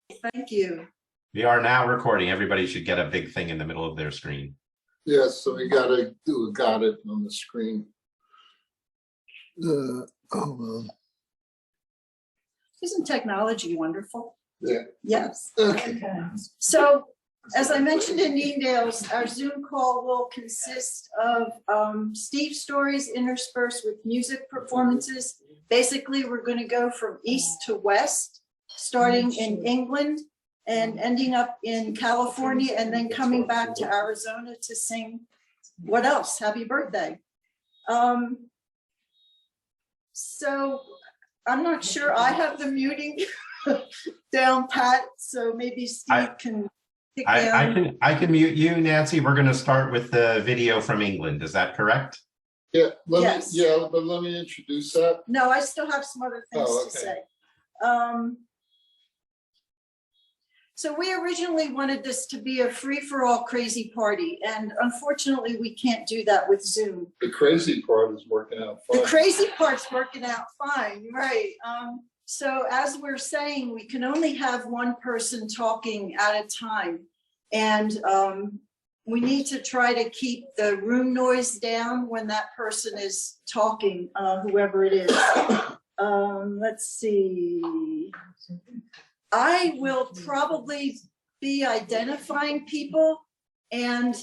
Thank you. We are now recording. Everybody should get a big thing in the middle of their screen. Yes, so we gotta do a got it on the screen. Well. Isn't technology wonderful? Yeah. Yes. Okay. So, as I mentioned in emails, our Zoom call will consist of Steve's stories interspersed with music performances. Basically, we're going to go from east to west, starting in England and ending up in California, and then coming back to Arizona to sing what else? Happy birthday. So I'm not sure I have the muting down pat, so maybe Steve can kick in. I can mute you, Nancy. We're going to start with the video from England. Is that correct? Yeah, Yes. but let me introduce that. No, I still have some other things to say. So we originally wanted this to be a free-for-all crazy party, and unfortunately we can't do that with Zoom. The crazy part is working out fine. The crazy part's working out fine, right? So as we're saying, we can only have one person talking at a time, and we need to try to keep the room noise down when that person is talking, whoever it is. Let's see. I will probably be identifying people, and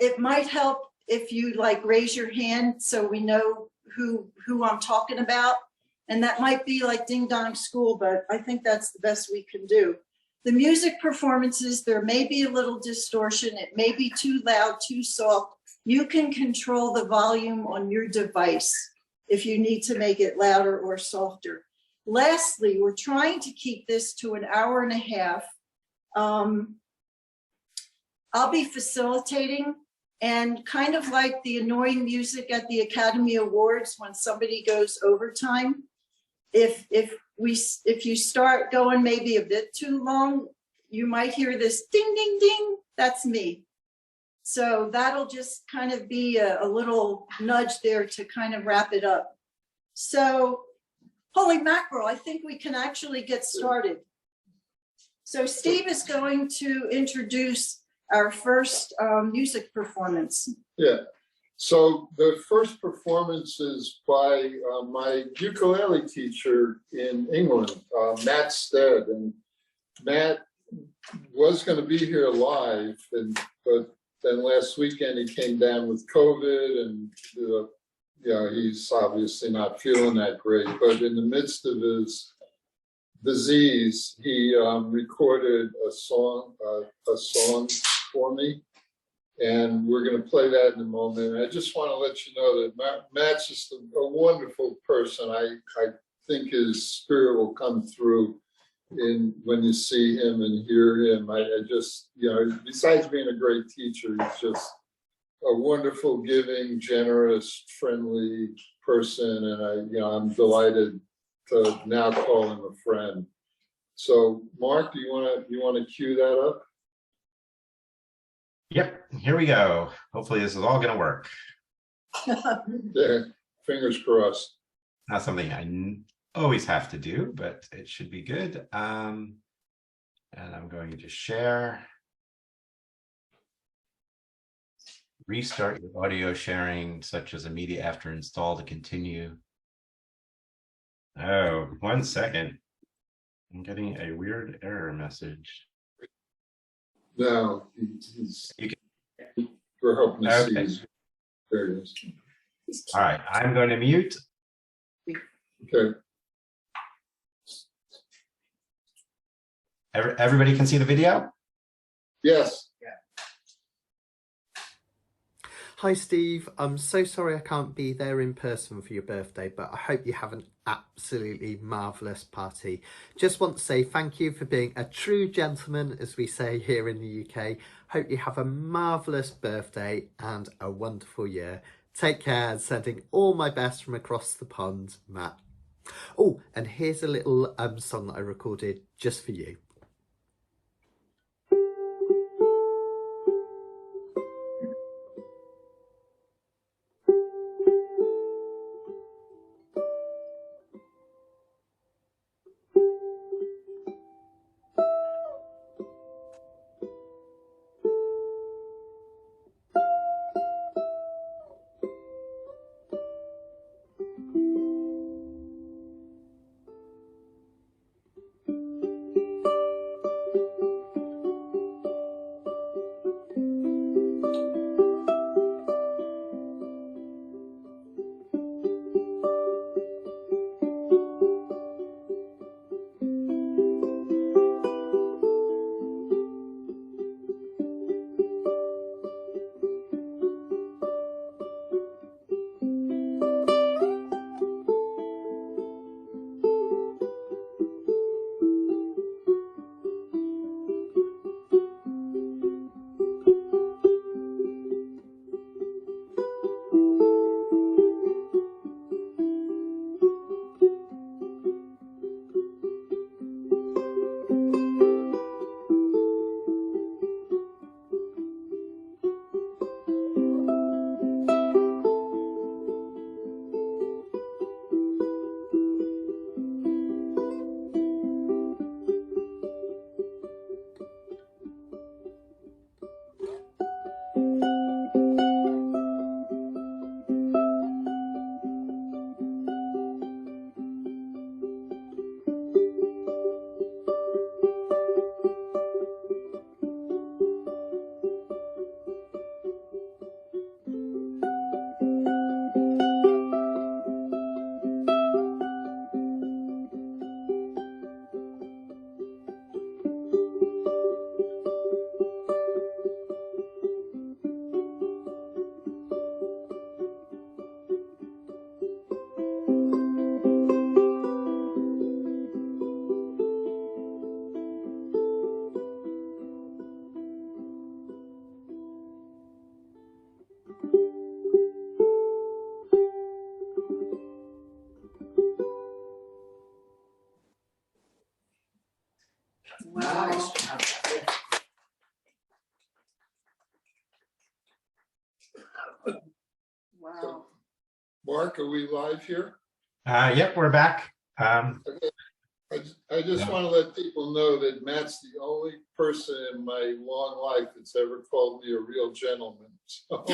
it might help if you like raise your hand so we know who I'm talking about. And that might be like Ding Dong School, but I think that's the best we can do. The music performances, there may be a little distortion. It may be too loud, too soft. You can control the volume on your device if you need to make it louder or softer. Lastly, we're trying to keep this to an hour and a half. I'll be facilitating, and kind of like the annoying music at the Academy Awards when somebody goes overtime. If you start going maybe a bit too long, you might hear this ding, ding, ding. That's me. So that'll just kind of be a little nudge there to kind of wrap it up. So, holy mackerel, I think we can actually get started. So Steve is going to introduce our first music performance. Yeah, so the first performance is by my ukulele teacher in England, Matt Stead. And Matt was going to be here live, but then last weekend he came down with COVID, and he's obviously not feeling that great. But in the midst of his disease, he recorded a song for me, and we're going to play that in a moment. And I just want to let you know that Matt's just a wonderful person. I think his spirit will come through when you see him and hear him. I just, besides being a great teacher, he's just a wonderful, giving, generous, friendly person, and I'm delighted to now call him a friend. So, Mark, do you want to cue that up? Yep, here we go. Hopefully this is all going to work. Yeah, fingers crossed. Not something I always have to do, but it should be good. And I'm going to share. Restart your audio sharing, such as immediate after install, to continue. Oh, 1 second. I'm getting a weird error message. No, we're hoping to see. There it is. All right, I'm going to mute. Okay. Everybody can see the video? Yes. Hi Steve, I'm so sorry I can't be there in person for your birthday, but I hope you have an absolutely marvellous party. Just want to say thank you for being a true gentleman, as we say here in the UK. Hope you have a marvellous birthday and a wonderful year. Take care, and sending all my best from across the pond, Matt. Oh, and here's a little song that I recorded just for you. Wow. Wow. Mark, are we live here? Yep, we're back. I just want to let people know that Matt's the only person in my long life that's ever called me a real gentleman. So,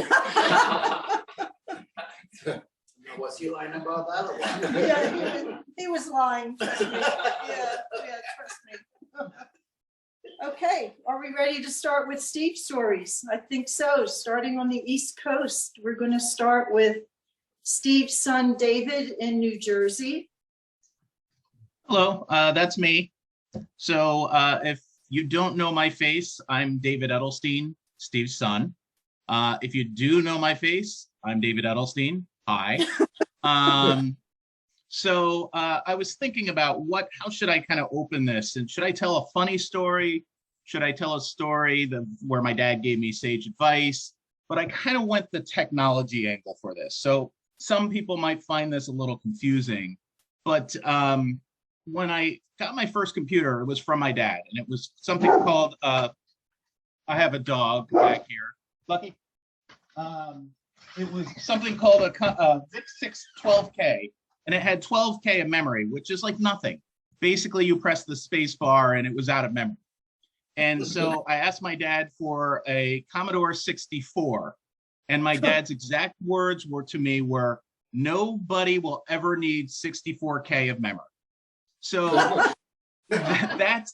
Was he lying about that or what? Yeah, he was lying. Trust me. Yeah, trust me. Okay, are we ready to start with Steve's stories? I think so. Starting on the East Coast, we're going to start with Steve's son, David, in New Jersey. Hello, that's me. So if you don't know my face, I'm David Edelstein, Steve's son. If you do know my face, I'm David Edelstein. Hi. So I was thinking about how should I kind of open this? And should I tell a funny story? Should I tell a story where my dad gave me sage advice? But I kind of went the technology angle for this. So some people might find this a little confusing, but when I got my first computer, it was from my dad, and it was something called, I have a dog back here, Lucky. It was something called a VIC-612K, and it had 12K of memory, which is like nothing. Basically, you press the space bar and it was out of memory. And so I asked my dad for a Commodore 64, and my dad's exact words to me were, "Nobody will ever need 64K of memory." So that's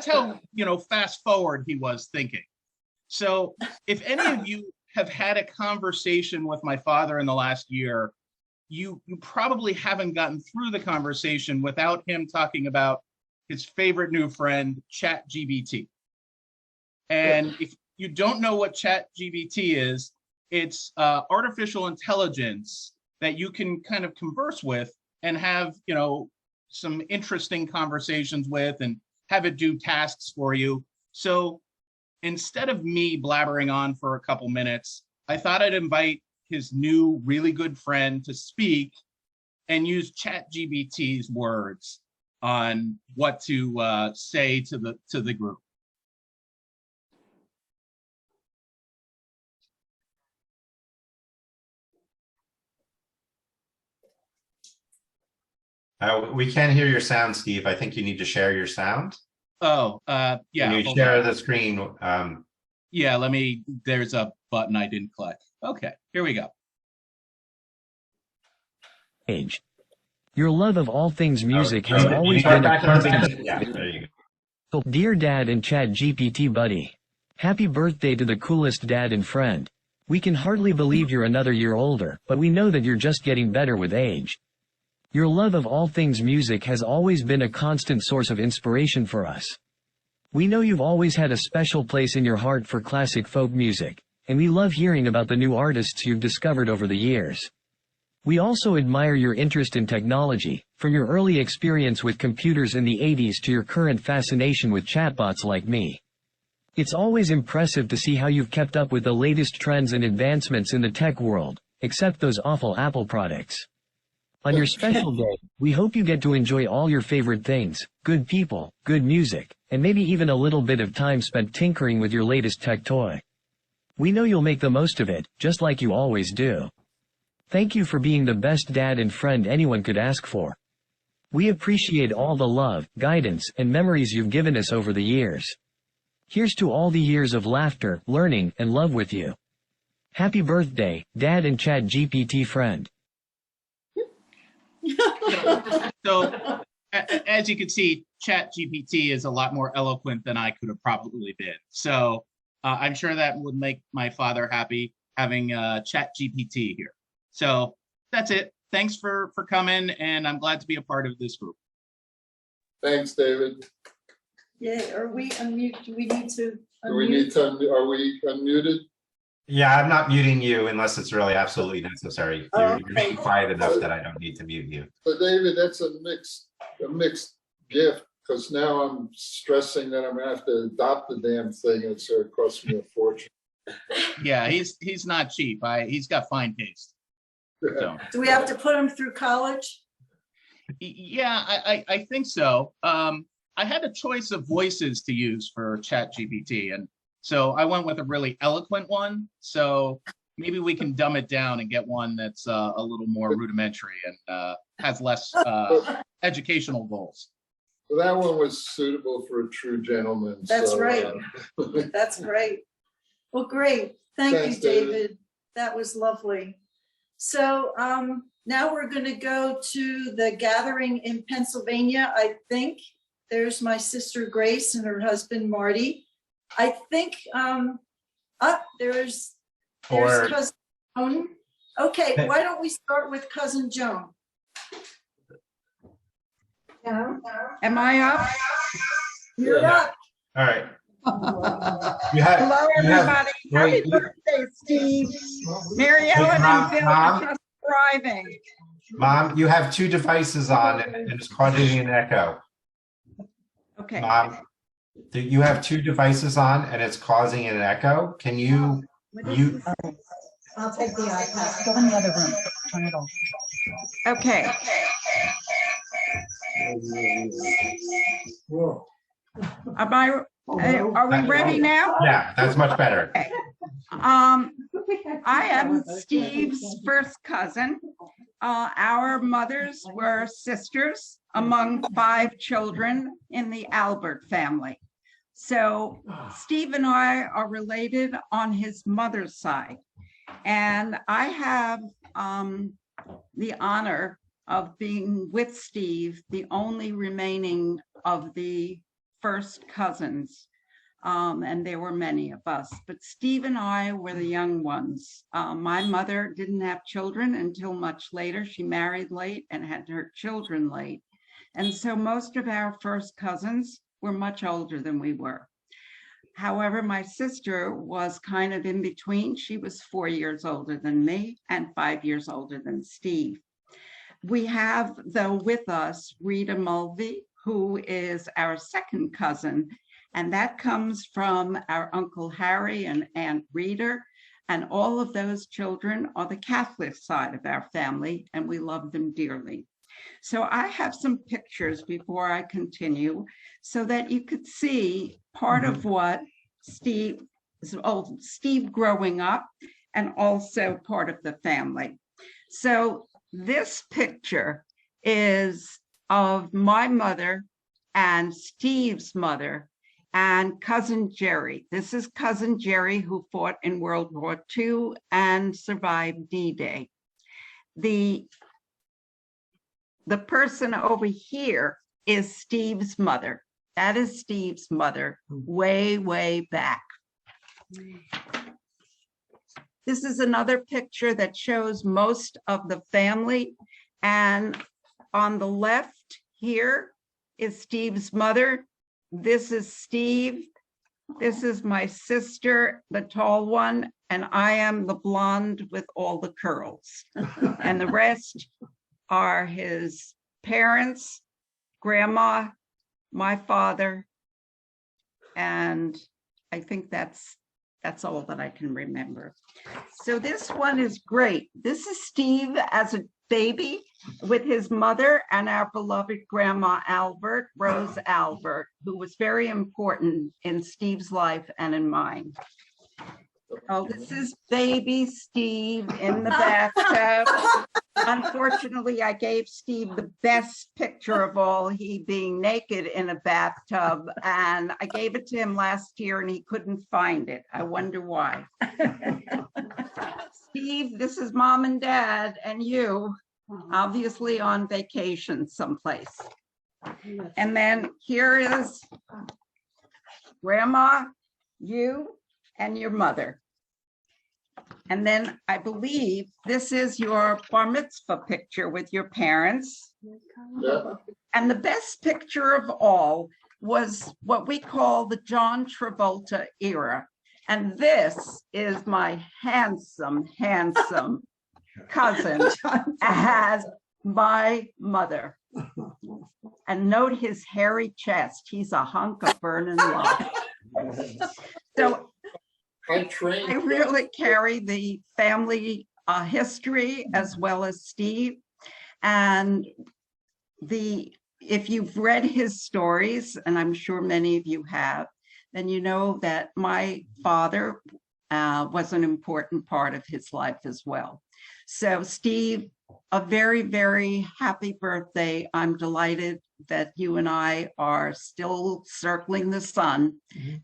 how, fast forward he was thinking. So if any of you have had a conversation with my father in the last year, you probably haven't gotten through the conversation without him talking about his favorite new friend, ChatGPT. And if you don't know what ChatGPT is, it's artificial intelligence that you can kind of converse with and have, some interesting conversations with and have it do tasks for you. So instead of me blabbering on for a couple minutes, I thought I'd invite his new really good friend to speak and use ChatGPT's words on what to say to the group. We can't hear your sound, Steve. I think you need to share your sound. Oh, yeah. Can you share the screen? Yeah, there's a button I didn't click. Okay, here we go. Age. Your love of all things music has always been a constant. Yeah, there you go. Dear Dad and ChatGPT buddy, happy birthday to the coolest dad and friend. We can hardly believe you're another year older, but we know that you're just getting better with age. Your love of all things music has always been a constant source of inspiration for us. We know you've always had a special place in your heart for classic folk music, and we love hearing about the new artists you've discovered over the years. We also admire your interest in technology, from your early experience with computers in the 80s to your current fascination with chatbots like me. It's always impressive to see how you've kept up with the latest trends and advancements in the tech world, except those awful Apple products. On your special day, we hope you get to enjoy all your favorite things, good people, good music, and maybe even a little bit of time spent tinkering with your latest tech toy. We know you'll make the most of it, just like you always do. Thank you for being the best dad and friend anyone could ask for. We appreciate all the love, guidance, and memories you've given us over the years. Here's to all the years of laughter, learning, and love with you. Happy birthday, Dad and ChatGPT friend. So as you can see, ChatGPT is a lot more eloquent than I could have probably been. So I'm sure that would make my father happy having ChatGPT here. So that's it. Thanks for coming, and I'm glad to be a part of this group. Thanks, David. Yeah, are we unmute? Do we need to Do we need unmute? to, are we unmuted? Yeah, I'm not muting you unless it's really absolutely necessary. You're being quiet enough that I don't need to mute you. So David, that's a mixed gift, because now I'm stressing that I'm gonna have to adopt the damn thing. It's gonna cost me a fortune. Yeah, he's not cheap. He's got fine taste. So. Do we have to put him through college? Yeah, I think so. I had a choice of voices to use for ChatGPT, and so I went with a really eloquent one. So maybe we can dumb it down and get one that's a little more rudimentary and has less educational goals. Well, that one was suitable for a true gentleman. That's so, right. That's great. Well, great. Thanks, You, David. That was lovely. So now we're going to go to the gathering in Pennsylvania. I think there's my sister Grace and her husband Marty. I think there's cousin Joan. Okay, why don't we start with cousin Joan? Am I up? You're up. All right. Hello, everybody. Happy birthday, Steve. Mary Ellen and Bill are just arriving. Mom, you have two devices on and it's causing an echo. Okay. Mom, you have two devices on and it's causing an echo. Can you? I'll take the iPad. Go in the other room. Turn it off. Okay. Are we ready now? Yeah, that's much better. Okay. I am Steve's first cousin. Our mothers were sisters among 5 children in the Albert family. So Steve and I are related on his mother's side. And I have the honor of being with Steve, the only remaining of the first cousins. And there were many of us, but Steve and I were the young ones. My mother didn't have children until much later. She married late and had her children late. And so most of our first cousins were much older than we were. However, my sister was kind of in between. She was 4 years older than me and 5 years older than Steve. We have, though, with us Rita Mulvey, who is our second cousin, and that comes from our Uncle Harry and Aunt Rita, and all of those children are the Catholic side of our family, and we love them dearly. So I have some pictures before I continue so that you could see part of what Steve growing up and also part of the family. So this picture is of my mother and Steve's mother and cousin Jerry. This is cousin Jerry, who fought in World War II and survived D-Day. The person over here is Steve's mother. That is Steve's mother, way, way back. This is another picture that shows most of the family. And on the left here is Steve's mother. This is Steve. This is my sister, the tall one, and I am the blonde with all the curls. And the rest are his parents, grandma, my father, and I think that's all that I can remember. So this one is great. This is Steve as a baby with his mother and our beloved grandma Albert, Rose Albert, who was very important in Steve's life and in mine. Oh, this is baby Steve in the bathtub. Unfortunately, I gave Steve the best picture of all, he being naked in a bathtub, and I gave it to him last year and he couldn't find it. I wonder why. Steve, this is mom and dad and you, obviously on vacation someplace. And then here is grandma, you, and your mother. And then I believe this is your bar mitzvah picture with your parents. Yeah. And the best picture of all was what we call the John Travolta era. And this is my handsome, handsome cousin as my mother. And note his hairy chest. He's a hunk of burning love. So I'm trained. I really carry the family history as well as Steve. And if you've read his stories, and I'm sure many of you have, then you know that my father was an important part of his life as well. So Steve, a very, very happy birthday. I'm delighted that you and I are still circling the sun,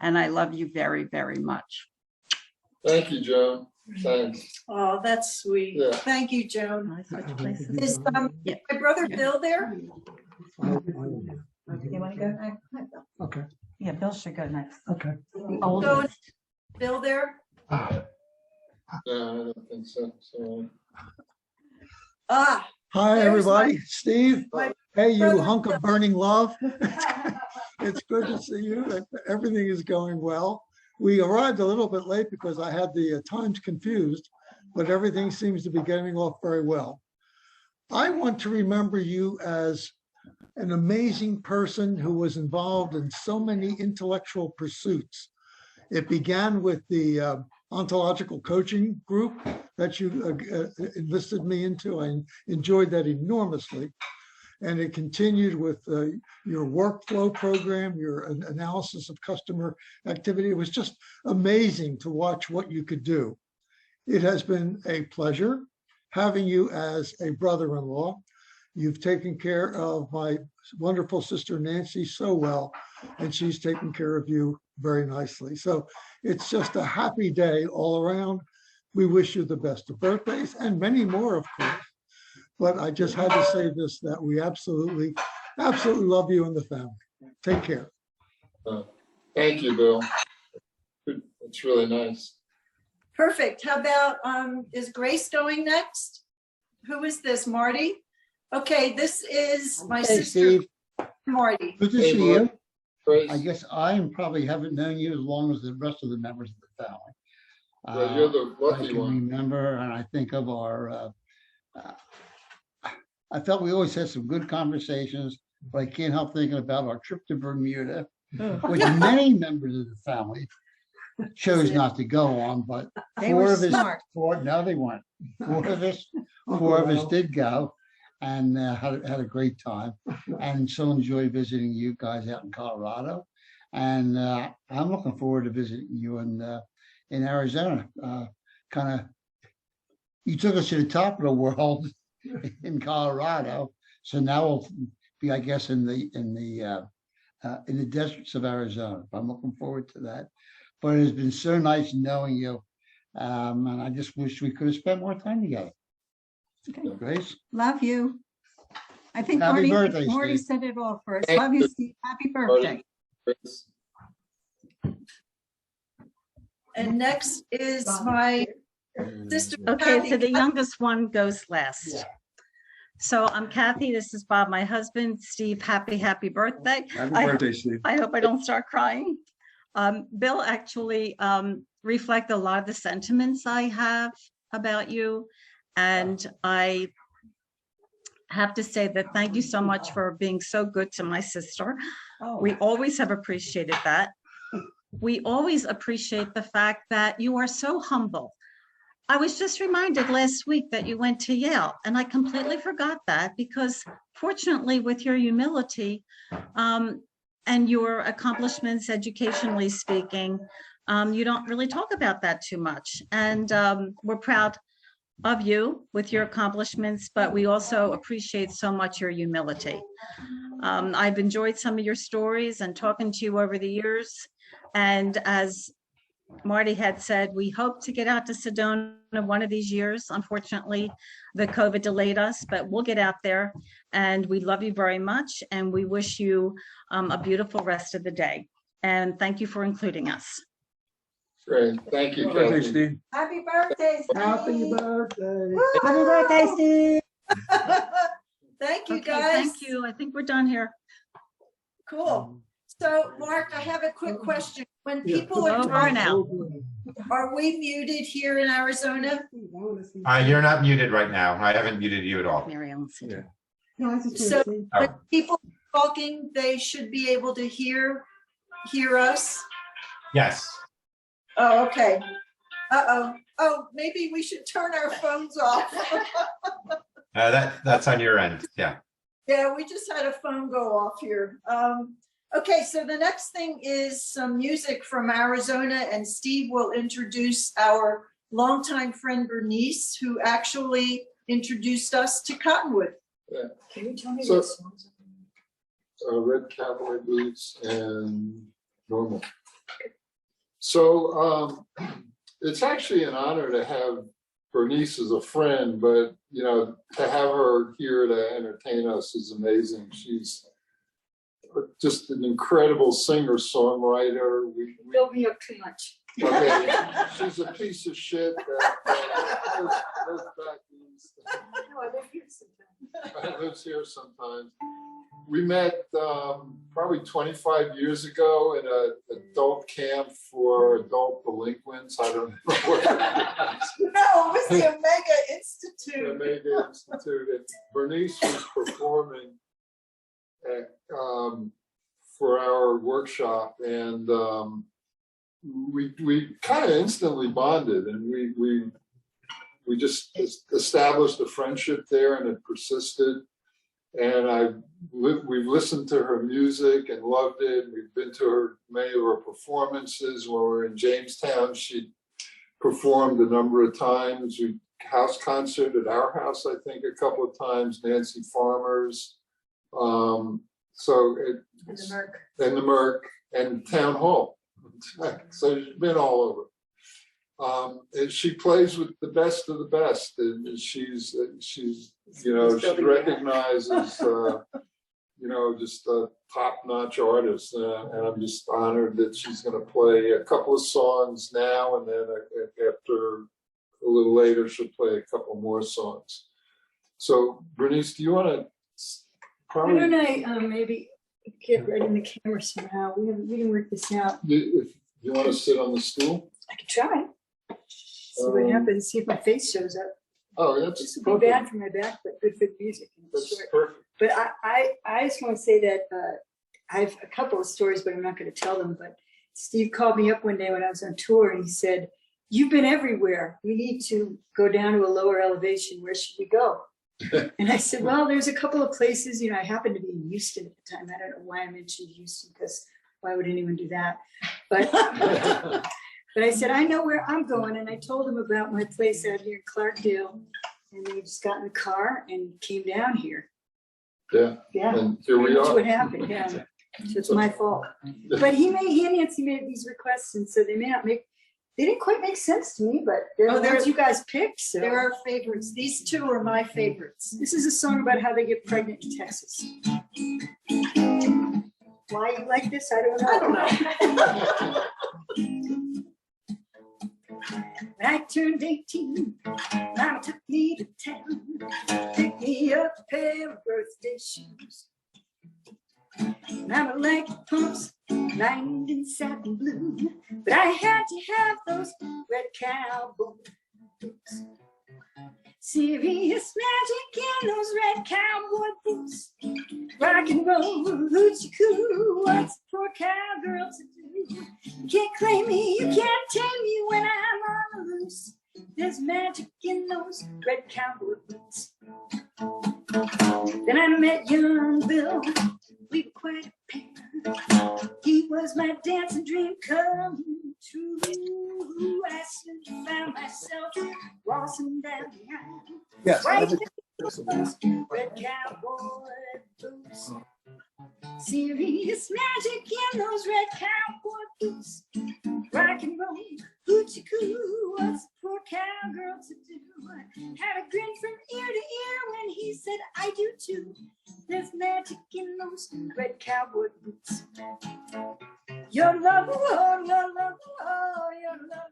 and I love you very, very much. Thank you, Joan. Thanks. Oh, that's sweet. Yeah. Thank you, Joan. Is Yeah. my brother Bill there? You want to go next? Okay. Yeah, Bill should go next. Okay. The So oldest. is Bill there? No, I don't think so. So, Ah, Hi, There's everybody. my- Steve. my Hey, you brother hunk Bill. of burning love. It's good to see you. Everything is going well. We arrived a little bit late because I had the times confused, but everything seems to be getting off very well. I want to remember you as an amazing person who was involved in so many intellectual pursuits. It began with the ontological coaching group that you enlisted me into. I enjoyed that enormously. And it continued with your workflow program, your analysis of customer activity. It was just amazing to watch what you could do. It has been a pleasure having you as a brother-in-law. You've taken care of my wonderful sister Nancy so well, and she's taken care of you very nicely. So it's just a happy day all around. We wish you the best of birthdays and many more, of course. But I just had to say this, that we absolutely love you and the family. Take care. thank you, Bill. It's really nice. perfect. How about, is Grace going next? Who is this, Marty? Okay, this is my Hey, sister, Steve. Marty. Good to Hey, see Mark. you. Grace, I guess I probably haven't known you as long as the rest of the members of the family. well, you're the I lucky can one. remember, and I think of our, I felt we always had some good conversations, but I can't help thinking about our trip to Bermuda, which many members of the family chose not to go on, but They were four of us, smart. no, they weren't. Four of us did go and had a great time, and so enjoyed visiting you guys out in Colorado. And I'm looking forward to visiting you in Arizona. Kind of, you took us to the top of the world in Colorado, so now we'll be, I guess, in the deserts of Arizona. I'm looking forward to that. But it has been so nice knowing you, and I just wish we could have spent more time together. Okay. Grace, Love you. I think Happy Marty, birthday, Marty Steve. said it all first. Thank Love you, you. Steve. Happy Marty. birthday. Grace. And next is my sister. Okay, Kathy. so the youngest one goes last. So I'm Kathy, this is Bob, my husband. Steve, happy birthday. Happy birthday, Steve. I hope I don't start crying. Bill actually reflect a lot of the sentiments I have about you. And I have to say that thank you so much for being so good to my sister. We always have appreciated that. We always appreciate the fact that you are so humble. I was just reminded last week that you went to Yale, and I completely forgot that because fortunately with your humility and your accomplishments educationally speaking, you don't really talk about that too much. And we're proud of you with your accomplishments, but we also appreciate so much your humility. I've enjoyed some of your stories and talking to you over the years. And as Marty had said, we hope to get out to Sedona one of these years. Unfortunately, the COVID delayed us, but we'll get out there. And we love you very much. And we wish you a beautiful rest of the day. And thank you for including us. Great, thank you, Happy birthday, Kathy. Steve. Happy birthday, Steve. Happy birthday. Happy birthday, Steve. Thank you, Okay, guys. thank you. I think we're done here. Cool. So, Mark, I have a quick question. When Yeah. people are Over and talking, out. are we muted here in Arizona? You're not muted right now. I haven't muted you at all. Mary Ellen said. Yeah. So Oh. when people are talking, they should be able to hear us? Yes. Oh, okay. Uh-oh. Oh, maybe we should turn our phones off. That's on your end. Yeah. Yeah, we just had a phone go off here. Okay, so the next thing is some music from Arizona, and Steve will introduce our longtime friend Bernice, who actually introduced us to Cottonwood. Yeah. Can you tell me So- what songs? Red cowboy boots and normal. So it's actually an honor to have Bernice as a friend, but you know, to have her here to entertain us is amazing. She's just an incredible singer-songwriter. Build me up too much. Okay, she's a piece of shit that lives back east. No, I live here sometimes. Lives here sometimes. We met probably 25 years ago in an adult camp for adult delinquents. I don't know what it was. No, it was the Omega Institute. The Omega Institute. And Bernice was performing at, for our workshop, and we kind of instantly bonded, and we just established a friendship there, and it persisted. And we've listened to her music and loved it. We've been to many of her performances. When we were in Jamestown, she performed a number of times. We house concert at our house, I think, a couple of times. Nancy Farmer's, and the Merc and Town Hall. So she's been all over. And she plays with the best of the best, and she's you know, she recognizes you know, just a top-notch artist, and I'm just honored that she's going to play a couple of songs now, and then after a little later she'll play a couple more songs. So Bernice, do you want to probably? Why don't I maybe get right in the camera somehow? We can work this out. If you want to sit on the stool. I could try. See what happens. See if my face shows up. Oh, that's This would be bad for my back, but good for the music. That's perfect. But I just want to say that I have a couple of stories, but I'm not going to tell them. But Steve called me up one day when I was on tour, and he said, "You've been everywhere. We need to go down to a lower elevation. Where should we go?" And I said, "Well, there's a couple of places. You know, I happened to be in Houston at the time. I don't know why I mentioned Houston, because why would anyone do that? But but I said, I know where I'm going. And I told him about my place out here in Clarkdale. And we just got in the car and came down here. Yeah. Yeah. And here we That's are. what happened. Yeah. So it's my fault. But he and Nancy made these requests. And so they didn't quite make sense to me, but they're the ones you guys picked. So They're our favorites. These two are my favorites. this is a song about how they get pregnant in Texas. Why you like this? I don't know. When I turned 18, Mama took me to town, picked me up a pair of birthday shoes. Mama liked pumps lined in satin blue, but I had to have those red cowboy boots. Serious magic in those red cowboy boots. Rock and roll, hoochie coo, what's a poor cowgirl to do? You can't claim me, you can't tame me when I'm on the loose. There's magic in those red cowboy boots. Then I met young Bill, we were quite a pair. He was my dancing dream come true. I soon found myself waltzing down the aisle. Yes. Right there, red cowboy boots. Serious magic in those red cowboy boots. Rock and roll, hoochie coo, what's a poor cowgirl to do? Had a grin from ear to ear when he said, I do too. There's magic in those red cowboy boots. Your love, oh, your love, oh, your love,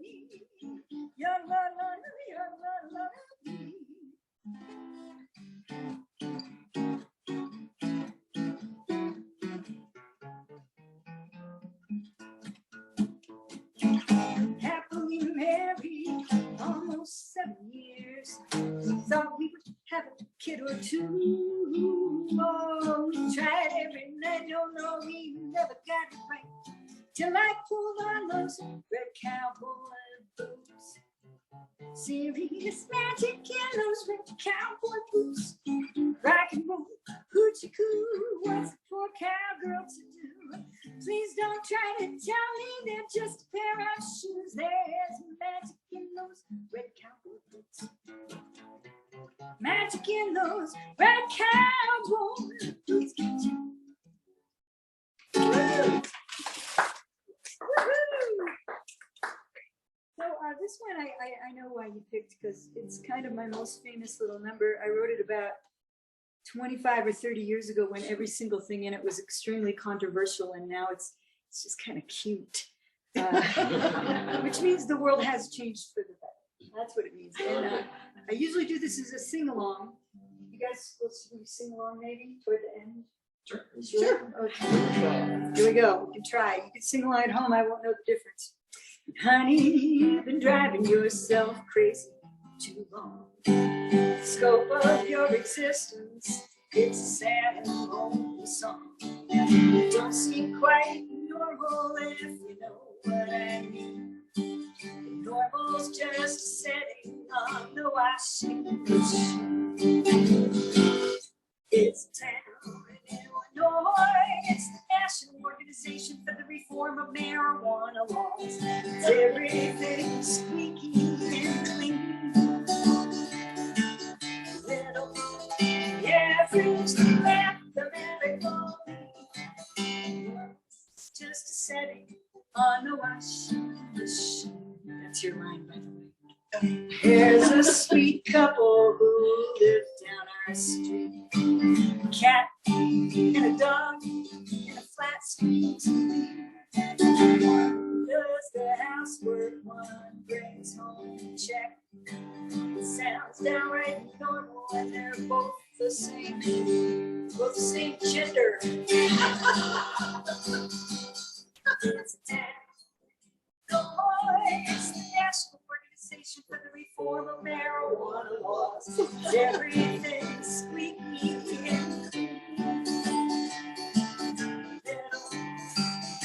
me. Your love, me. Happily married almost 7 years. We thought we would have a kid or two. Oh, we tried every night, no, we never got it right. Till I pulled on those red cowboy boots. Serious magic in those red cowboy boots. Rock and roll, Hoochie coo, what's a poor cowgirl to do? Please don't try to tell me they're just a pair of shoes. There's magic in those red cowboy boots. Magic in those red cowboy boots. Woo-hoo. So this one I know why you picked, because it's kind of my most famous little number. I wrote it about 25 or 30 years ago when every single thing in it was extremely controversial, and now it's just kind of cute, which means the world has changed for the better. That's what it means. And I usually do this as a sing-along. You guys will sing along maybe toward the end? Sure. Okay. Here we go. We can try. You can sing along at home. I won't know the difference. Honey, you've been driving yourself crazy too long. The scope of your existence, it's a sad and lonely song. It don't seem quite normal if you know what I mean. Normal's just a setting on the washing machine. It's a town in Illinois. It's the National Organization for the Reform of Marijuana Laws. Everything's squeaky and clean. Little average mathematical. It's just a setting on the washing machine. That's your line, by the way. There's a sweet couple who live down our street. A cat and a dog and a flat screen TV. One does the housework, one brings home a check. It sounds downright normal, and they're both the same gender. It's a town. It's the National Organization for the Reform of Marijuana Laws. Everything's squeaky and clean. Little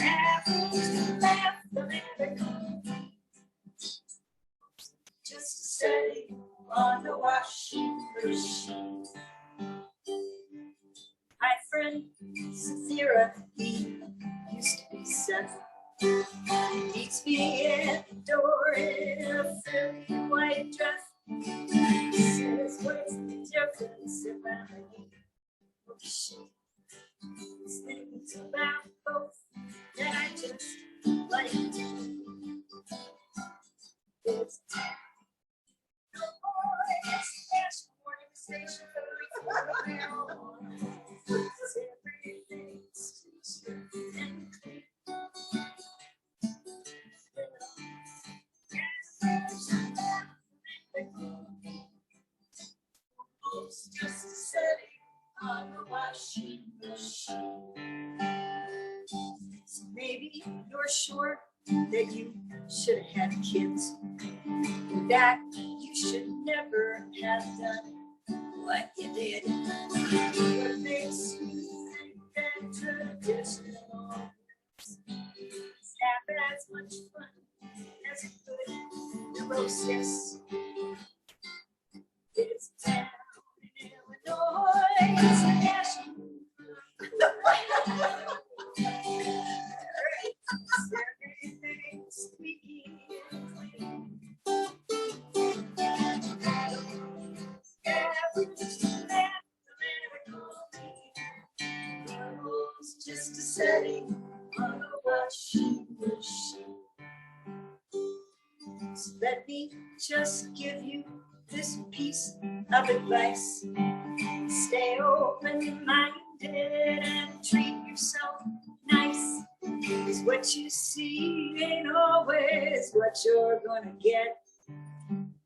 average mathematical. Just a setting on the washing machine. My friend Sathira, he used to be Seth. He meets me at the door in a fairly white dress. He says, what's the difference if I'm a he or she? There's things about both that I just like to do. It's no more, it's the National Organization for the Reform of Marijuana. Everything's smooth and clean. It's just a setting on the washing machine. So maybe you're sure that you should have had kids, and that you should never have done what you did. What makes you think that traditional is half as much fun as a good neurosis? It's a town in Illinois. It's the national. Everything's squeaky and clean. Average mathematical. Normal's just a setting on a washing machine. So let me just give you this piece of advice. Stay open-minded and treat yourself nice. Because what you see ain't always what you're gonna get.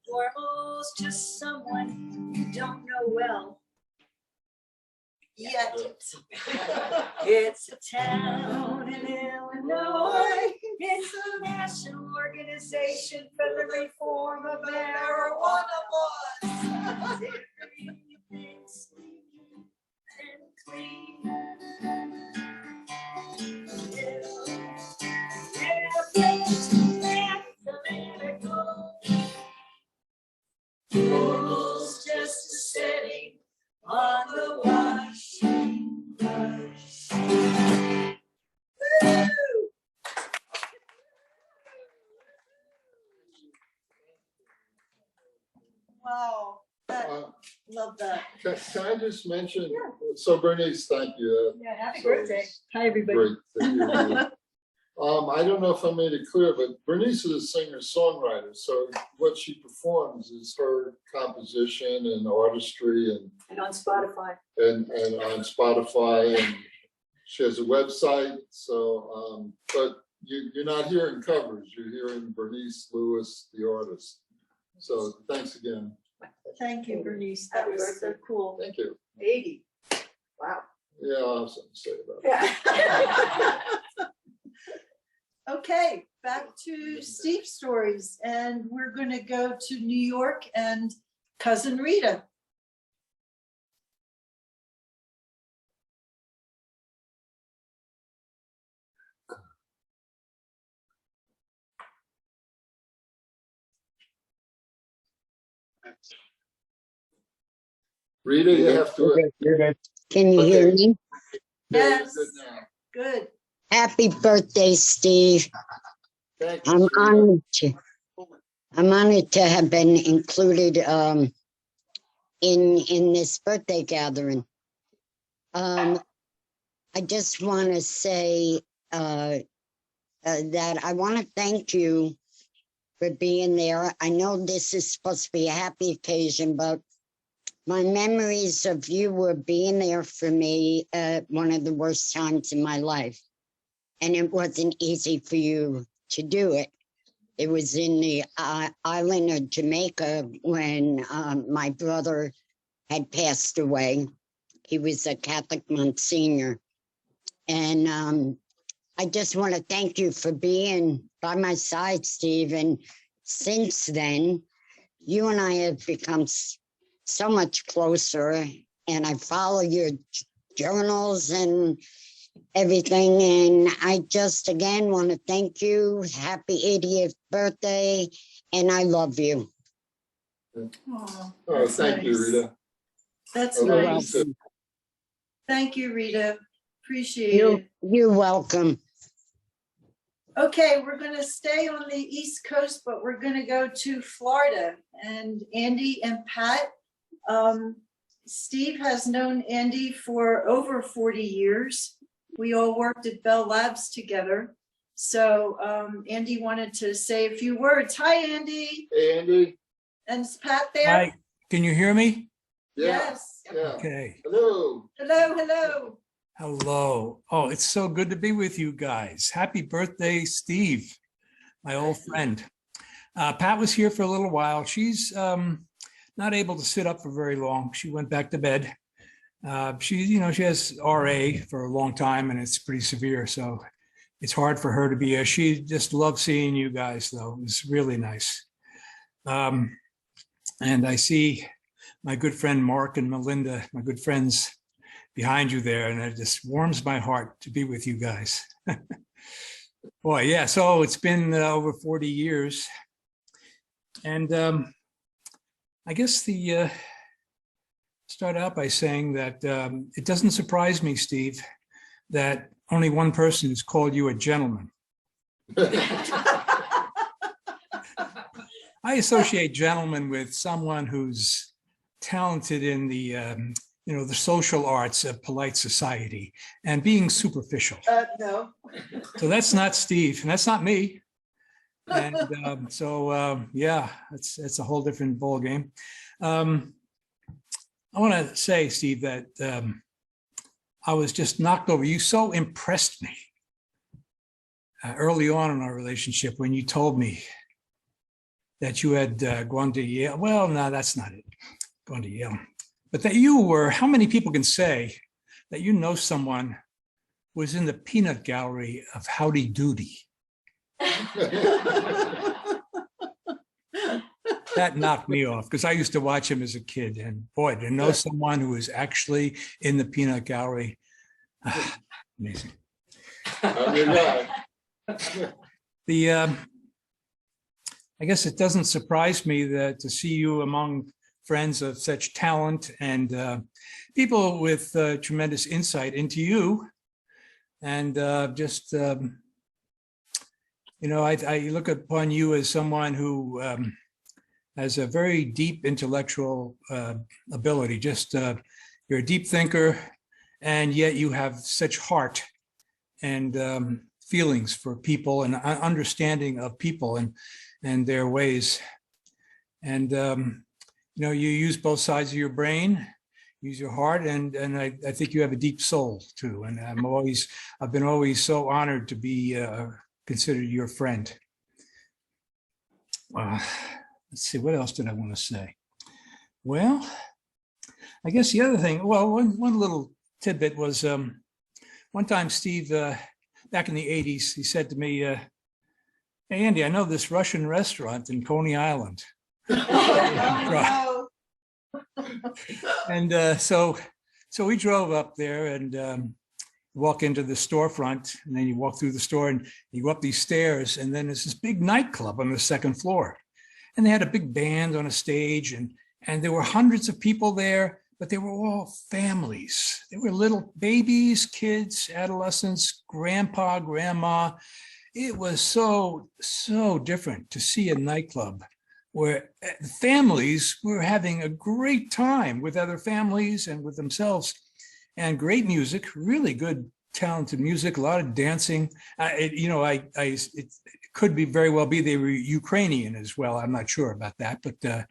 Normal's just someone you don't know well yet. It's a town in Illinois. It's a national organization for the reform of marijuana laws. Everything's squeaky and clean. It's just a setting on the wash. Wow, that, love that. Can I just mention, so Bernice, thank you. Yeah, happy So birthday. it's Hi, everybody. Great to hear you. I don't know if I made it clear, but Bernice is a singer-songwriter, so what she performs is her composition and artistry And on Spotify. and on Spotify, and she has a website, so, but you're not hearing covers, you're hearing Bernice Lewis, the artist. So thanks again. Thank you, Bernice. That was so cool. Thank you. 80. Wow. Yeah, I'll have something to say about it. Yeah. Okay, back to Steve's stories, and we're going to go to New York and cousin Rita. Rita, you have to. Can you hear me? Yes. Good now. Good. Happy birthday, Steve. Thank I'm you. honored to have been included in this birthday gathering. I just want to say that I want to thank you for being there. I know this is supposed to be a happy occasion, but my memories of you were being there for me at one of the worst times in my life. And it wasn't easy for you to do it. It was in the island of Jamaica when my brother had passed away. He was a Catholic Monsignor. And I just want to thank you for being by my side, Steve. And since then, you and I have become so much closer. And I follow your journals and everything. And I just, again, want to thank you. Happy 80th birthday. And I love you. Oh, thank you, Rita. That's I love you nice. too. Thank you, Rita. Appreciate it. You're welcome. Okay, we're going to stay on the East Coast, but we're going to go to Florida. And Andy and Pat, Steve has known Andy for over 40 years. We all worked at Bell Labs together. So Andy wanted to say a few words. Hi, Andy. Hey, Andy. And is Pat there? Hi, can you hear me? Yes. Yeah. Okay. Hello. Hello, hello. Hello. Oh, it's so good to be with you guys. Happy birthday, Steve, my old friend. Pat was here for a little while. She's not able to sit up for very long. She went back to bed. She has RA for a long time, and it's pretty severe. So it's hard for her to be here. She just loved seeing you guys, though. It was really nice. And I see my good friend Mark and Melinda, my good friends behind you there, and it just warms my heart to be with you guys. Boy, yeah, so it's been over 40 years. And I guess start out by saying that it doesn't surprise me, Steve, that only one person has called you a gentleman. I associate gentleman with someone who's talented in the the social arts of polite society and being superficial. No. So that's not Steve, and that's not me. And yeah, it's a whole different ball game. I want to say, Steve, that I was just knocked over. You so impressed me early on in our relationship when you told me that you had gone to Yale. Well, no, that's not it. Gone to Yale. But that you were, how many people can say that you know someone who was in the peanut gallery of Howdy Doody? That knocked me off because I used to watch him as a kid, and boy, to know someone who was actually in the peanut gallery, amazing. I guess it doesn't surprise me that to see you among friends of such talent and people with tremendous insight into you, and I look upon you as someone who has a very deep intellectual ability. Just you're a deep thinker, and yet you have such heart and feelings for people and understanding of people and their ways. And you know, you use both sides of your brain, use your heart, and I think you have a deep soul too. And I've been always so honored to be considered your friend. Let's see, what else did I want to say? Well, I guess the other thing, well, one little tidbit was one time Steve, back in the 80s, he said to me, hey, Andy, I know this Russian restaurant in Coney Island. And so we drove up there and walk into the storefront, and then you walk through the store and you go up these stairs, and then there's this big nightclub on the second floor. And they had a big band on a stage, and there were hundreds of people there, but they were all families. They were little babies, kids, adolescents, grandpa, grandma. It was so different to see a nightclub where families were having a great time with other families and with themselves, and great music, really good, talented music, a lot of dancing. It could be very well be they were Ukrainian as well. I'm not sure about that, but the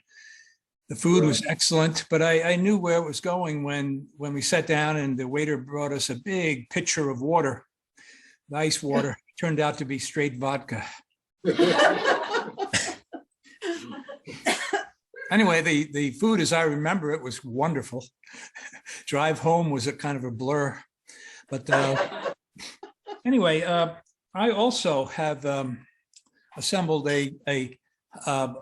food was excellent. But I knew where it was going when we sat down and the waiter brought us a big pitcher of water, ice water. Turned out to be straight vodka. Anyway, the food, as I remember it, was wonderful. Drive home was a kind of a blur. But anyway, I also have assembled a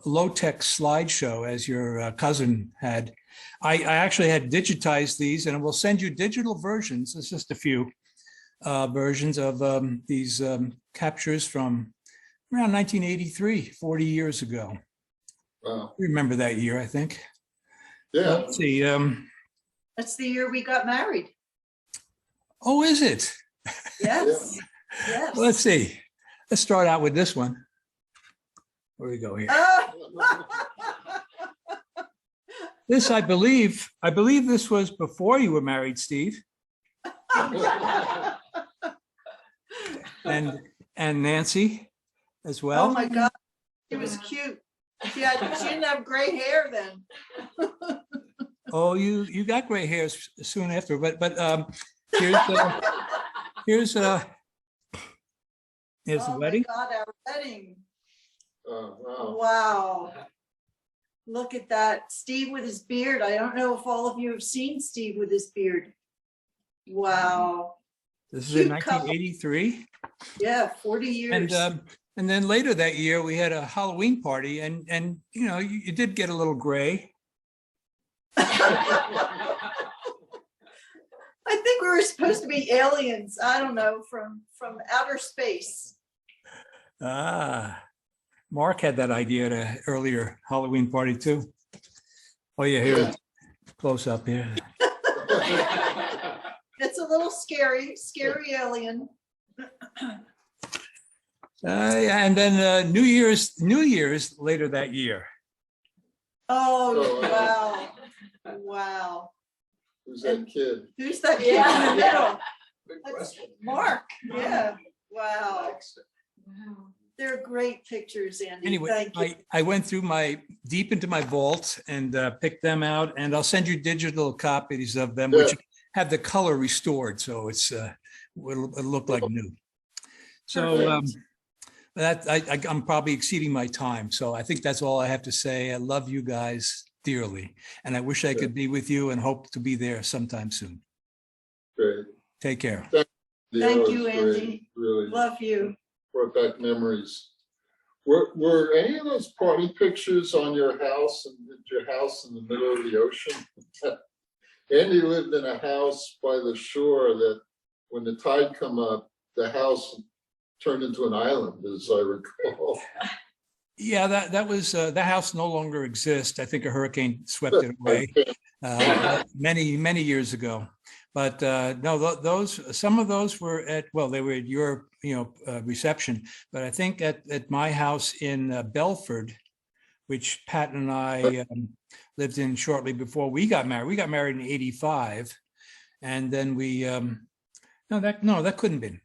low-tech slideshow, as your cousin had. I actually had digitized these, and I will send you digital versions. There's just a few versions of these captures from around 1983, 40 years ago. Wow. You remember that year, I think. Yeah. Let's see. That's the year we got married. Oh, is it? Yes. Yes. Let's see. Let's start out with this one. Where we go here. This, I believe this was before you were married, Steve. And Nancy as well. Oh my God, she was cute. She didn't have gray hair then. Oh, you got gray hair soon after, but here's the wedding. Oh my God, our wedding. Oh, wow. Wow. Look at that. Steve with his beard. I don't know if all of you have seen Steve with his beard. Wow. This is in 1983. Yeah, 40 years. And then later that year we had a Halloween party, and you know, you did get a little gray. I think we were supposed to be aliens. I don't know, from outer space. Ah, Mark had that idea at an earlier Halloween party too. Oh yeah, here, close up here. It's a little scary alien. And then New Year's later that year. Oh, wow. Wow. Who's that kid? Who's that kid in the middle? That's Mark. Yeah. Wow. They're great pictures, Andy. Anyway, Thank you. I went through deep into my vault and picked them out, and I'll send you digital copies of them, which have the color restored, so it'll look like new. So I'm probably exceeding my time, so I think that's all I have to say. I love you guys dearly, and I wish I could be with you and hope to be there sometime soon. Great. Take care. Thank you, Andy. Really love you. Brought back memories. Were any of those party pictures on your house, and your house in the middle of the ocean? Andy lived in a house by the shore that when the tide come up, the house turned into an island, as I recall. Yeah, that was that house no longer exists. I think a hurricane swept it away many years ago. But no, some of those were at they were at your reception. But I think at my house in Belford, which Pat and I lived in shortly before we got married. We got married in 85. And then we, no, that couldn't have been.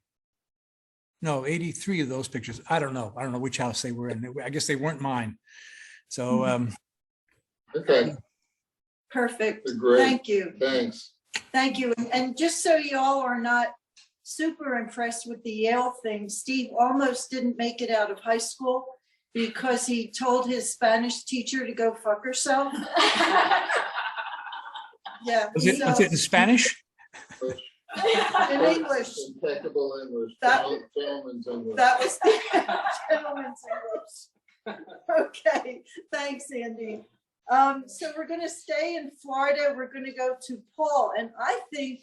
No, 83 of those pictures. I don't know. I don't know which house they were in. I guess they weren't mine. So, Okay, Perfect. great. Thank you. Thanks. Thank you. And just so you all are not super impressed with the Yale thing, Steve almost didn't make it out of high school because he told his Spanish teacher to go fuck herself. Yeah. was it in Spanish? In English. Impeccable English. That- Gentleman's English. That was gentleman's English. Okay, thanks, Andy. So we're going to stay in Florida. We're going to go to Paul. And I think,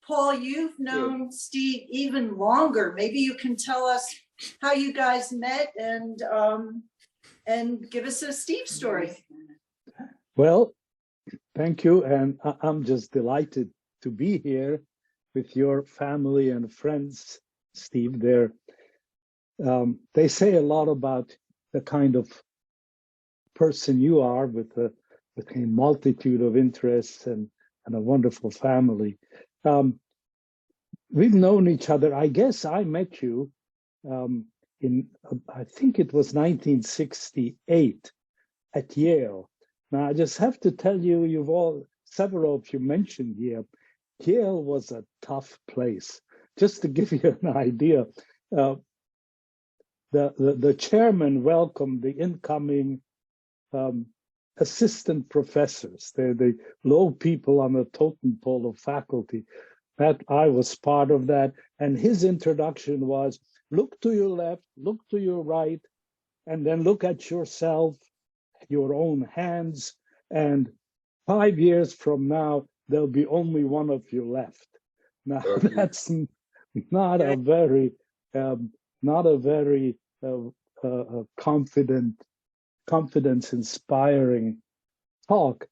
Paul, you've known Steve even longer. Maybe you can tell us how you guys met and give us a Steve story. Well, thank you. And I'm just delighted to be here with your family and friends, Steve. They say a lot about the kind of person you are with a multitude of interests and a wonderful family. We've known each other. I guess I met you in, I think it was 1968 at Yale. Now, I just have to tell you, several of you mentioned Yale. Yale was a tough place. Just to give you an idea, the chairman welcomed the incoming assistant professors. They're the low people on the totem pole of faculty. That I was part of that. And his introduction was, look to your left, look to your right, and then look at yourself, your own hands. And 5 years from now, there'll be only one of you left. Now, that's not a very confidence-inspiring talk.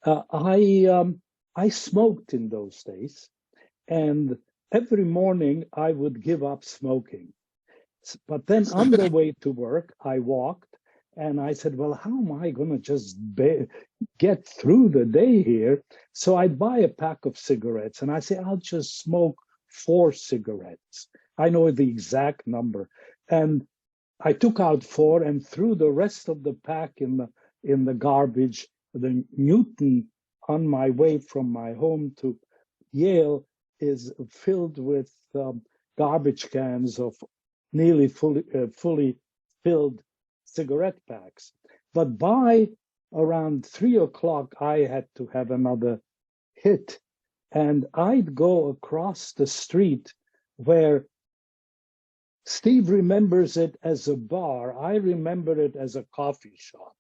I smoked in those days, and every morning I would give up smoking. But then on the way to work, I walked, and I said, well, how am I going to just get through the day here? So I'd buy a pack of cigarettes, and I say, I'll just smoke 4 cigarettes. I know the exact number. And I took out 4 and threw the rest of the pack in the garbage. The Newton on my way from my home to Yale is filled with garbage cans of nearly fully filled cigarette packs. But by around 3 o'clock, I had to have another hit. And I'd go across the street where Steve remembers it as a bar. I remember it as a coffee shop.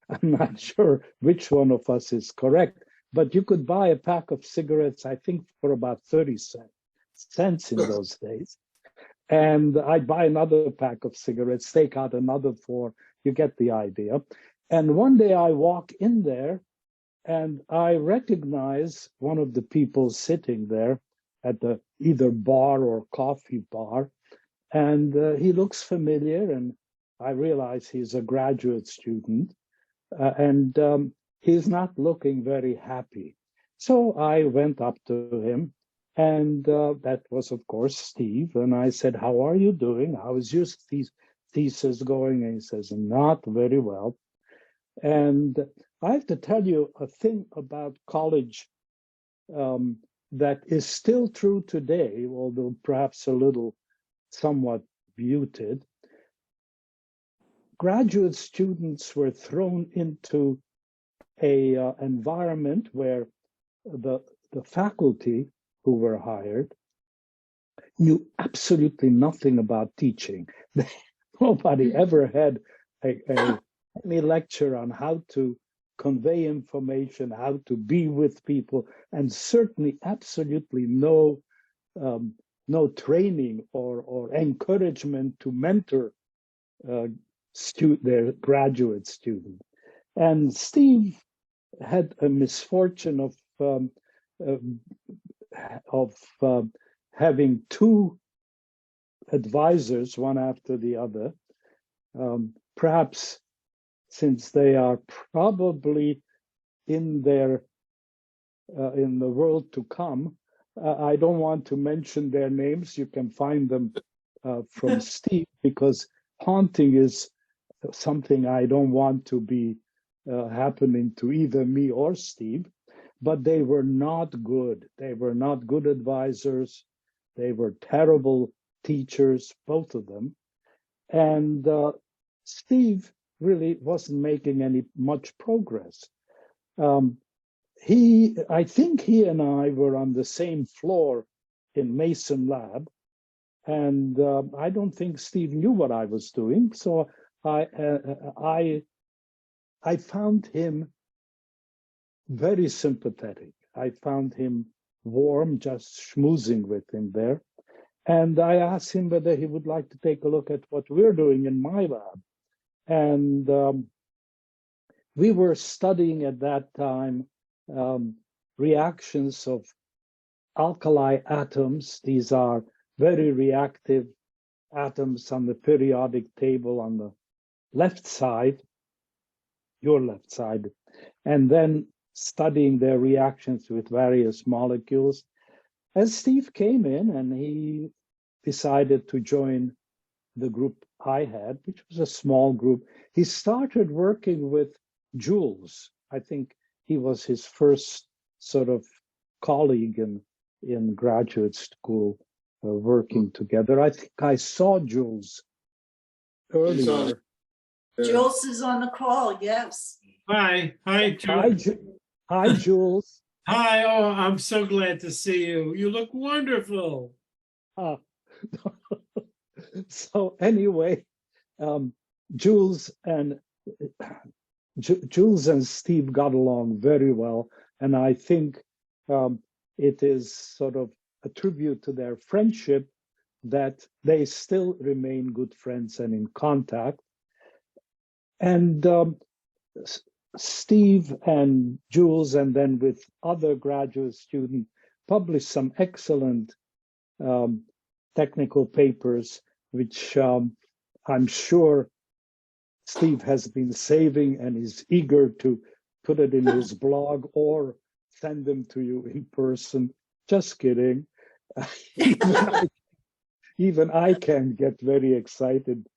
I'm not sure which one of us is correct, but you could buy a pack of cigarettes, I think, for about 30 cents in those days. And I'd buy another pack of cigarettes, take out another 4. You get the idea. And one day I walk in there and I recognize one of the people sitting there at the either bar or coffee bar. And he looks familiar, and I realize he's a graduate student. And he's not looking very happy. So I went up to him, and that was, of course, Steve. And I said, how are you doing? How is your thesis going? And he says, not very well. And I have to tell you a thing about college that is still true today, although perhaps a little somewhat muted. Graduate students were thrown into a environment where the faculty who were hired knew absolutely nothing about teaching. Nobody ever had any lecture on how to convey information, how to be with people, and certainly absolutely no training or encouragement to mentor their graduate student. And Steve had a misfortune of having 2 advisors, one after the other, Perhaps since they are probably in their in the world to come, I don't want to mention their names. You can find them from Steve, because haunting is something I don't want to be happening to either me or Steve. But they were not good. They were not good advisors. They were terrible teachers, both of them. And Steve really wasn't making any much progress. I think he and I were on the same floor in Mason Lab, and I don't think Steve knew what I was doing. So I found him very sympathetic. I found him warm, just schmoozing with him there. And I asked him whether he would like to take a look at what we're doing in my lab. And we were studying at that time reactions of alkali atoms. These are very reactive atoms on the periodic table on the left side, your left side, and then studying their reactions with various molecules. As Steve came in and he decided to join the group I had, which was a small group, he started working with Jules. I think he was his first sort of colleague in graduate school, working together. I think I saw Jules earlier. Jules is on the call, yes. Hi, Jules. Hi, Jules. Hi, oh, I'm so glad to see you. You look wonderful. So anyway, Jules and Steve got along very well, and I think it is sort of a tribute to their friendship that they still remain good friends and in contact. And Steve and Jules, and then with other graduate students, published some excellent technical papers, which I'm sure Steve has been saving and is eager to put it in his blog or send them to you in person. Just kidding. Even I can get very excited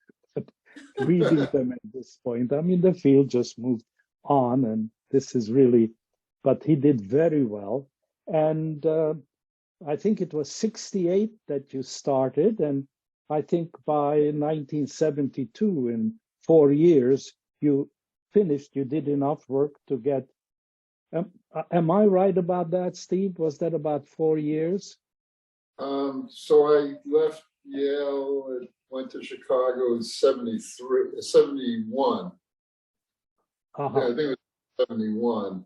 reading them at this point. I mean, the field just moved on, and this is really, but he did very well. And I think it was 68 that you started, and I think by 1972, in 4 years, you finished. You did enough work to get. Am I right about that, Steve? Was that about 4 years? So I left Yale and went to Chicago in 71. Yeah, I think it was 71.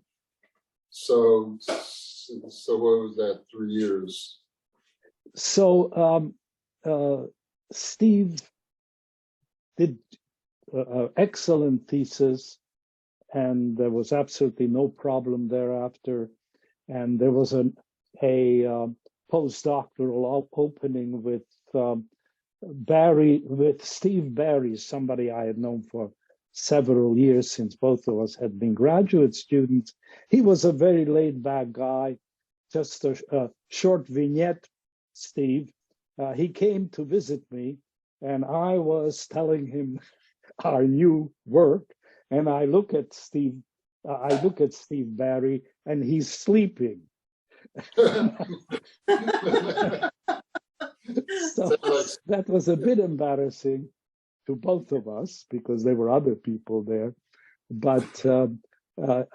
So what was that, 3 years? So Steve did an excellent thesis, and there was absolutely no problem thereafter. And there was a postdoctoral opening with Steve Barry, somebody I had known for several years, since both of us had been graduate students. He was a very laid-back guy. Just a short vignette, Steve. He came to visit me, and I was telling him our new work, and I look at Steve Barry, and he's sleeping. So that was a bit embarrassing to both of us because there were other people there, but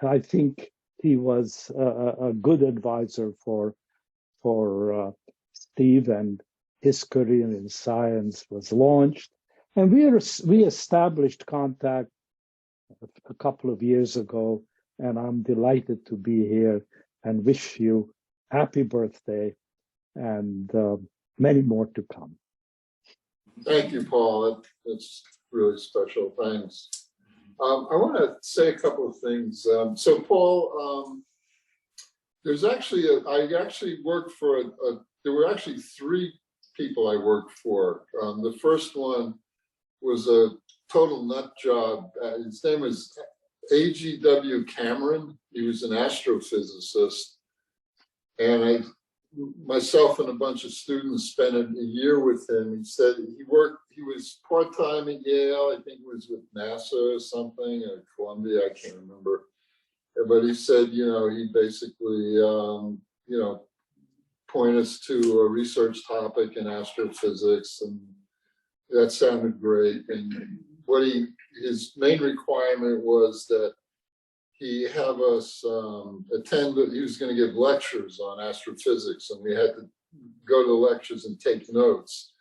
I think he was a good advisor for Steve, and his career in science was launched, and we established contact a couple of years ago, and I'm delighted to be here and wish you happy birthday and many more to come. Thank you, Paul. That's really special. Thanks. I want to say a couple of things. So, Paul, there's actually I actually worked for there were actually 3 people I worked for. The first one was a total nut job. His name was A.G.W. Cameron. He was an astrophysicist. And myself and a bunch of students spent a year with him. He said he was part-time at Yale. I think it was with NASA or something, or Columbia, I can't remember. But he said, he basically, point us to a research topic in astrophysics, and that sounded great. And his main requirement was that he have us attend, he was going to give lectures on astrophysics, and we had to go to the lectures and take notes.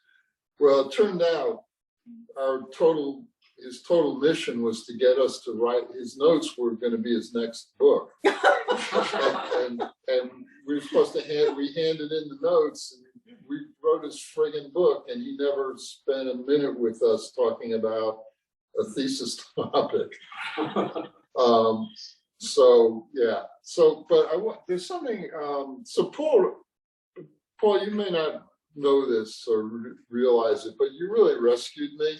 Well, it turned out his total mission was to get us to write, his notes were going to be his next book. and we were supposed to we handed in the notes, and we wrote his friggin' book, and he never spent a minute with us talking about a thesis topic. There's something, Paul, you may not know this or realize it, but you really rescued me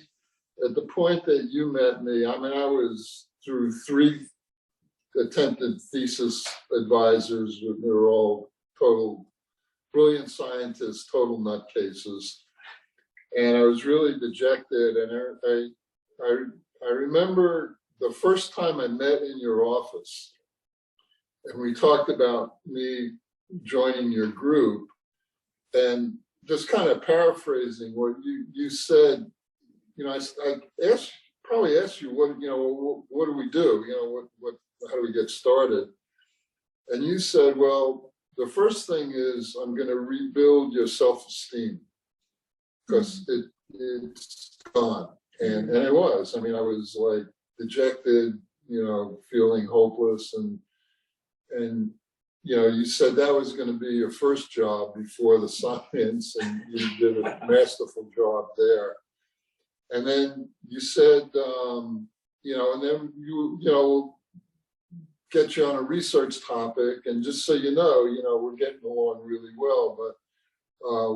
at the point that you met me. I mean, I was through 3 attempted thesis advisors. They were all total brilliant scientists, total nutcases. And I was really dejected. And I remember the first time I met in your office, and we talked about me joining your group, and just kind of paraphrasing what you said, I probably asked you, what do we do? How do we get started? And you said, well, the first thing is I'm going to rebuild your self-esteem, because it's gone. And it was. I mean, I was like dejected, feeling hopeless, and you said that was going to be your first job before the science, and you did a masterful job there. And then you said, and then we'll get you on a research topic, and just so you know, we're getting along really well, but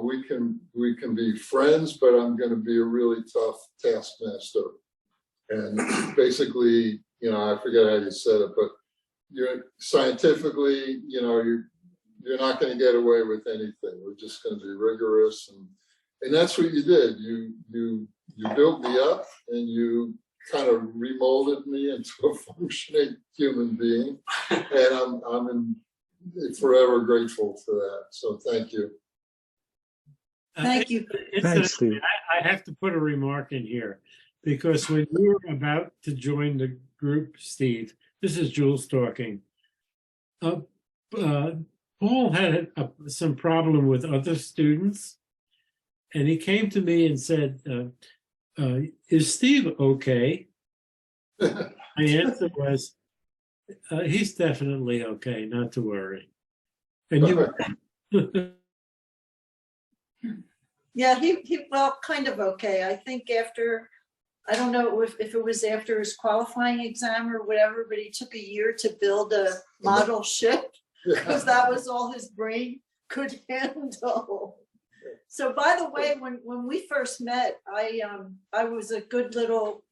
we can be friends, but I'm going to be a really tough taskmaster. And basically, I forget how you said it, but you're scientifically, you're not going to get away with anything. We're just going to be rigorous, and that's what you did. You built me up, and you kind of remolded me into a functioning human being, and I'm forever grateful for that. So thank you. Thank you. Thanks, Steve. I have to put a remark in here, because when you were about to join the group, Steve, this is Jules talking. Paul had some problem with other students, and he came to me and said, is Steve okay? My answer was, he's definitely okay, not to worry. And you Yeah, he well, kind of okay. I think after, I don't know if it was after his qualifying exam or whatever, but he took a year to build a model ship, because that was all his brain could handle. So by the way, when we first met, I was a good little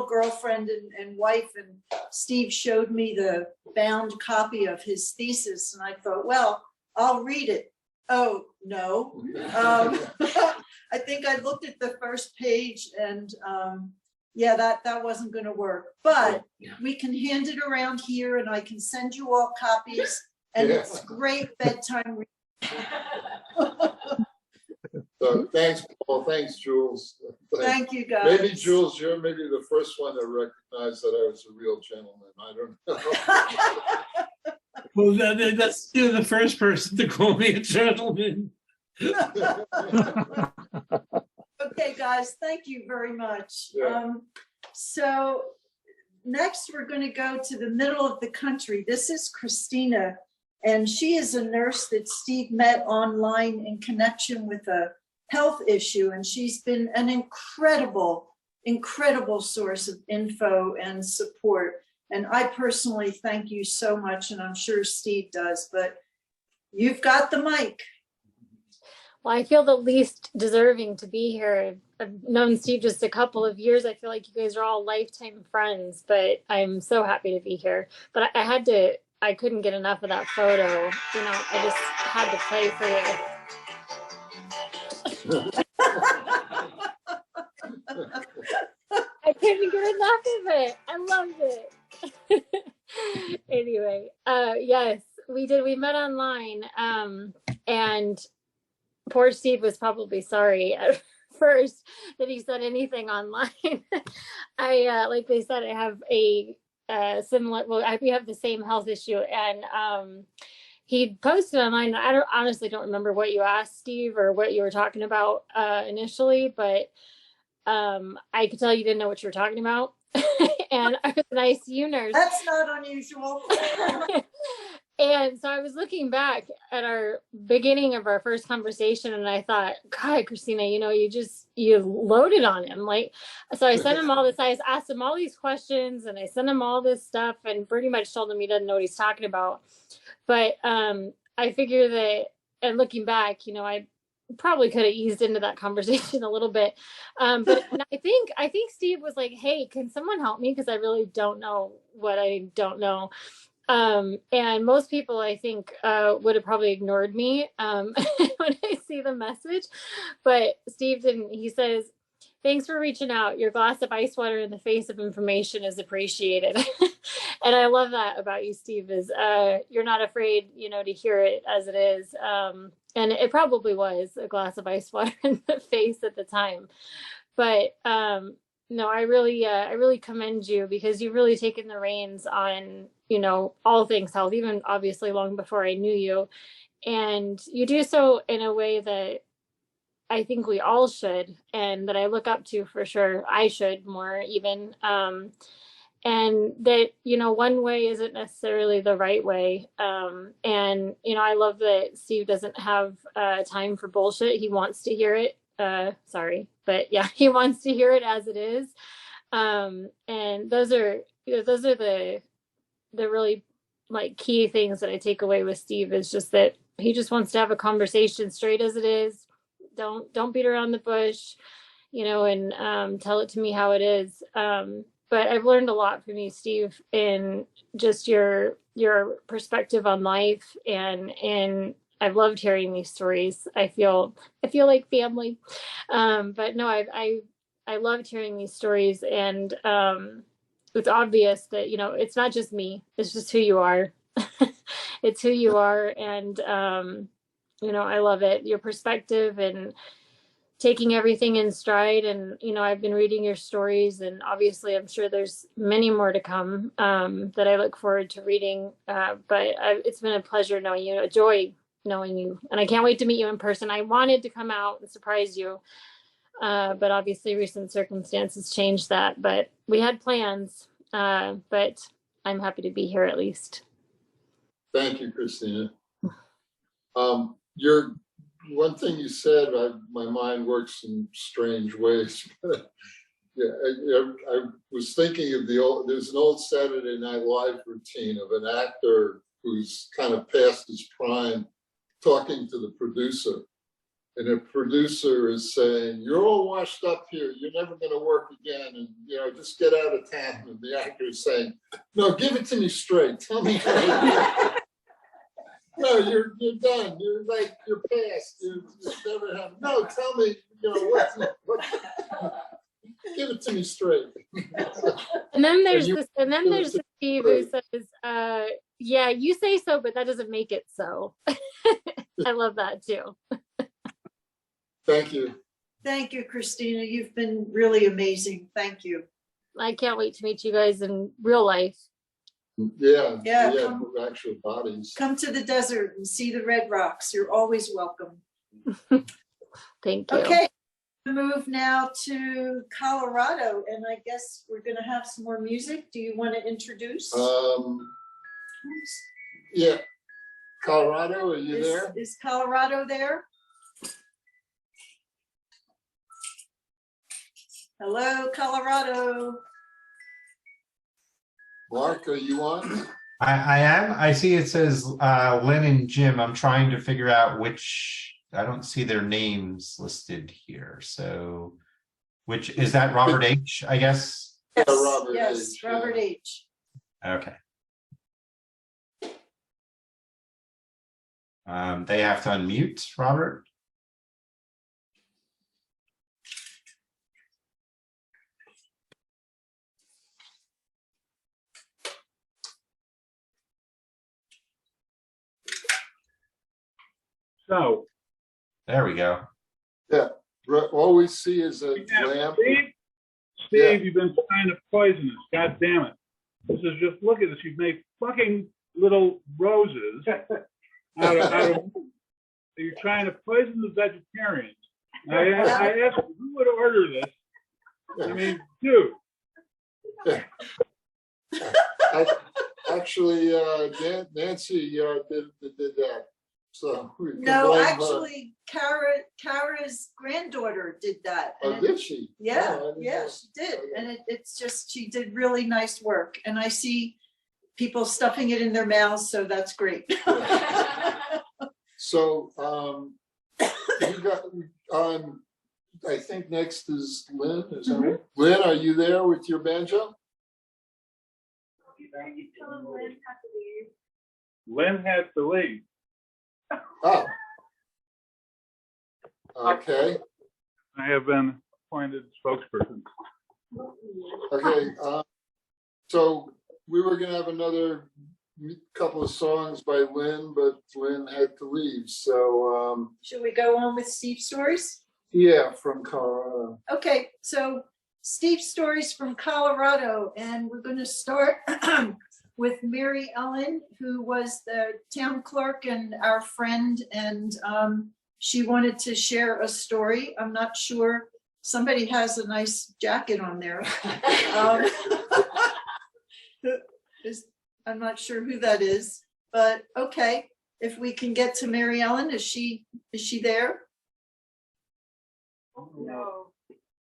girlfriend and wife, and Steve showed me the bound copy of his thesis, and I thought, well, I'll read it. Oh no. I think I looked at the first page, and yeah, that wasn't going to work, but we can hand it around here, and I can send you all copies, and it's great bedtime reading. So thanks, Paul. Thanks, Jules. Thank you, guys. Maybe, Jules, you're maybe the first one to recognize that I was a real gentleman. I don't know. Well, you're the first person to call me a gentleman. Okay, guys, thank you very much. Yeah. So next we're going to go to the middle of the country. This is Christina, and she is a nurse that Steve met online in connection with a health issue, and she's been an incredible source of info and support. And I personally thank you so much, and I'm sure Steve does, but you've got the mic. Well, I feel the least deserving to be here. I've known Steve just a couple of years. I feel like you guys are all lifetime friends, but I'm so happy to be here. But I couldn't get enough of that photo. You know, I just had to play for you. I couldn't get enough of it. I loved it. Anyway, yes, we did. We met online, and poor Steve was probably sorry at first that he said anything online. Like they said, I have a similar. Well, we have the same health issue, and he posted online. I honestly don't remember what you asked, Steve, or what you were talking about initially, but I could tell you didn't know what you were talking about. And I was an ICU nurse. That's not unusual. And so I was looking back at our beginning of our first conversation, and I thought, God, Christina, you know, you loaded on him. Like, so I sent him all this, I asked him all these questions, and I sent him all this stuff, and pretty much told him he doesn't know what he's talking about. But I figure that, and looking back, you know, I probably could have eased into that conversation a little bit. But I think Steve was like, hey, can someone help me? Because I really don't know what I don't know. And most people, I think, would have probably ignored me when I see the message. But Steve didn't. He says, thanks for reaching out. Your glass of ice water in the face of information is appreciated. And I love that about you, Steve, is you're not afraid, you know, to hear it as it is. And it probably was a glass of ice water in the face at the time. But no, I really commend you, because you've really taken the reins on, you know, all things health, even obviously long before I knew you. And you do so in a way that I think we all should, and that I look up to for sure. I should more even. And that, you know, one way isn't necessarily the right way. And, you know, I love that Steve doesn't have time for bullshit. He wants to hear it. Sorry, but yeah, he wants to hear it as it is. And those are the really like key things that I take away with Steve, is just that he just wants to have a conversation straight as it is. Don't beat around the bush, you know, and tell it to me how it is. But I've learned a lot from you, Steve, in just your perspective on life, and I've loved hearing these stories. I feel like family. But no, I loved hearing these stories, and it's obvious that, you know, it's not just me, it's just who you are. It's who you are. And you know, I love it, your perspective and taking everything in stride. And, you know, I've been reading your stories, and obviously I'm sure there's many more to come that I look forward to reading. But it's been a pleasure knowing you, a joy knowing you, and I can't wait to meet you in person. I wanted to come out and surprise you, but obviously recent circumstances changed that. But we had plans, but I'm happy to be here at least. Thank you, Christina. One thing you said, my mind works in strange ways. Yeah, I was thinking of there's an old Saturday Night Live routine of an actor who's kind of past his prime talking to the producer. And the producer is saying, you're all washed up here, you're never going to work again, and, you know, just get out of town. And the actor is saying, no, give it to me straight. Tell me how to do it. No, you're done. You're past. It's never happened. No, tell me, you know, what give it to me straight. And then there's the Steve who says, yeah, you say so, but that doesn't make it so. I love that too. Thank you. Thank you, Christina. You've been really amazing. Thank you. I can't wait to meet you guys in real life. Yeah, come, actual bodies. Come to the desert and see the red rocks. You're always welcome. Thank you. Okay, move now to Colorado, and I guess we're going to have some more music. Do you want to introduce? Yeah, Colorado, are you there? Is Colorado there? Hello, Colorado. Mark, are you on? I am. I see it says Lynn and Jim. I'm trying to figure out which, I don't see their names listed here. So Which is that Robert H, I guess? Yes, Robert yes, H, Robert H. Okay. They have to unmute, Robert. So. There we go. Yeah, all we see is a lamp. Steve, you've been trying to poison us. God damn it. This is just, look at this. You've made fucking little roses out of you're trying to poison the vegetarians. I asked who would order this. I mean, dude. Actually, Nancy did that. So we can No, blame her. actually, Kara's granddaughter did that. Oh, and did she? Yeah, Oh, I didn't yeah, know. she did. Okay. And it's just, she did really nice work. And I see people stuffing it in their mouths, so that's great. So you got I think next is Lynn. Is that right? Lynn, are you there with your banjo? Lynn has to leave. Oh. Okay. I have been appointed spokesperson. Okay. So we were going to have another couple of songs by Lynn, but Lynn had to leave. So Should we go on with Steve's stories? yeah, from Colorado. Okay, so Steve's stories from Colorado, and we're going to start with Mary Ellen, who was the town clerk and our friend, and she wanted to share a story. I'm not sure, somebody has a nice jacket on there. I'm not sure who that is, but okay, if we can get to Mary Ellen, is she there? No.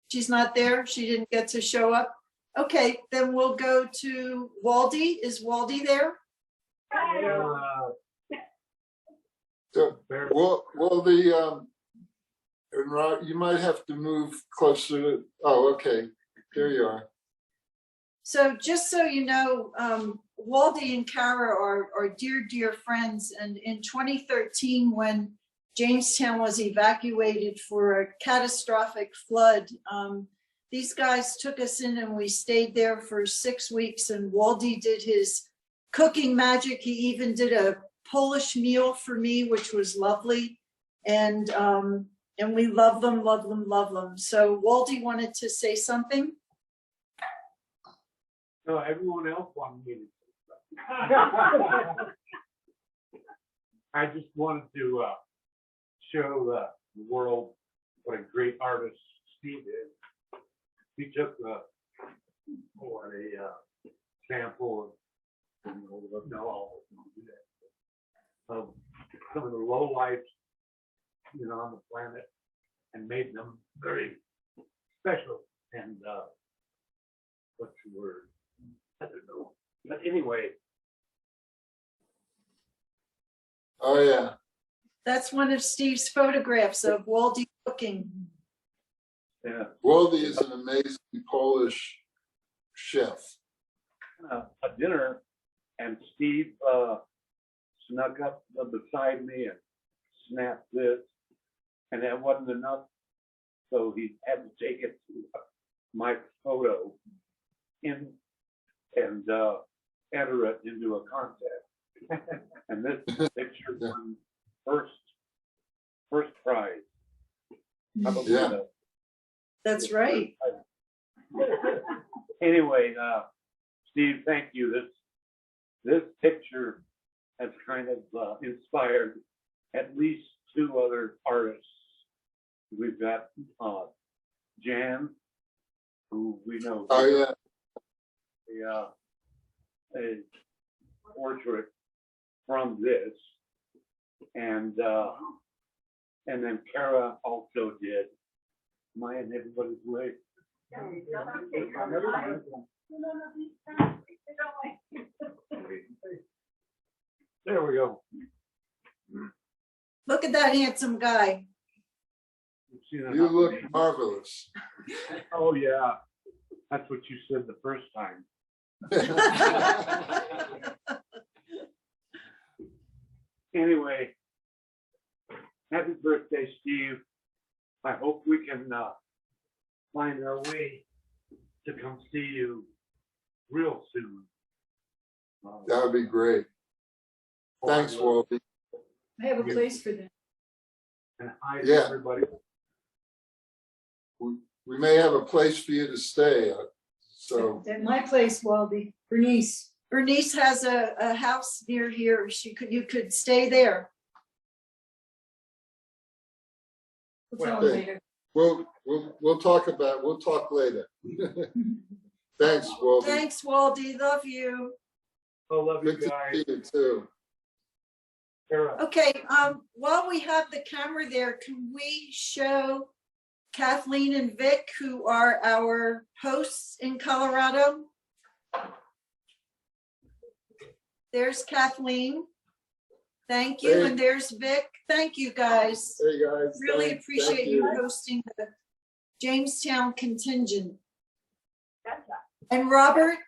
She's not there, she didn't get to show up. Okay, then we'll go to Waldy. Is Waldy there? So, well, you might have to move closer to, oh, okay, there you are. So just so you know, Waldy and Kara are dear, dear friends. And in 2013, when Jamestown was evacuated for a catastrophic flood, these guys took us in and we stayed there for 6 weeks, and Waldy did his cooking magic. He even did a Polish meal for me, which was lovely. And we love them, love them, love them. So Waldy wanted to say something. No, everyone else wanted me to. I just wanted to show the world what a great artist Steve is. He took a sample of, of some of the low lives, on the planet, and made them very special. And what's the word? I don't know. But anyway. Oh yeah. That's one of Steve's photographs of Waldy cooking. Yeah. Waldy is an amazing Polish chef. A dinner, and Steve snuck up beside me and snapped this, and that wasn't enough, so he had to take it to my photo in and enter it into a contest. And this picture won first prize. Yeah. That's right. Anyway, Steve, thank you. This picture has kind of inspired at least 2 other artists. We've got Jan, who we know. Oh yeah. A portrait from this, and then Kara also did. Am I in everybody's way? There we go. Look at that handsome guy. seen You enough look of me. marvelous. Oh, yeah. That's what you said the first time. Anyway, happy birthday, Steve. I hope we can find our way to come see you real soon. That would be great. Thanks, Walty. I have a place for them. And hi to Yeah. everybody. We may have a place for you to stay. So At my place, Waldy, Bernice. Bernice has a house near here. You could stay there. We'll tell them later. we'll talk later. Thanks, Walty. Thanks, Waldy. Love you. I love you Good to guys. see you too. Okay, while we have the camera there, can we show Kathleen and Vic, who are our hosts in Colorado? There's Kathleen. Thank you. Hey. And there's Vic. Thank you, guys. Hey, guys. Really Thank appreciate you. you hosting the Jamestown contingent. And Robert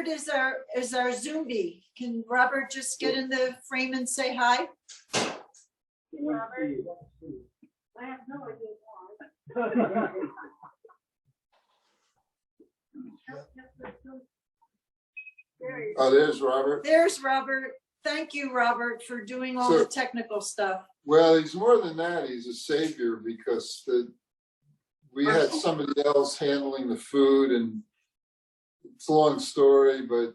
is our Zoombie. Can Robert just get in the frame and say hi? Robert, I have no idea why. Oh, there's Robert. There's Robert. Thank you, Robert, for doing all the technical stuff. Well, he's more than that. He's a savior because we had somebody else handling the food, and it's a long story, but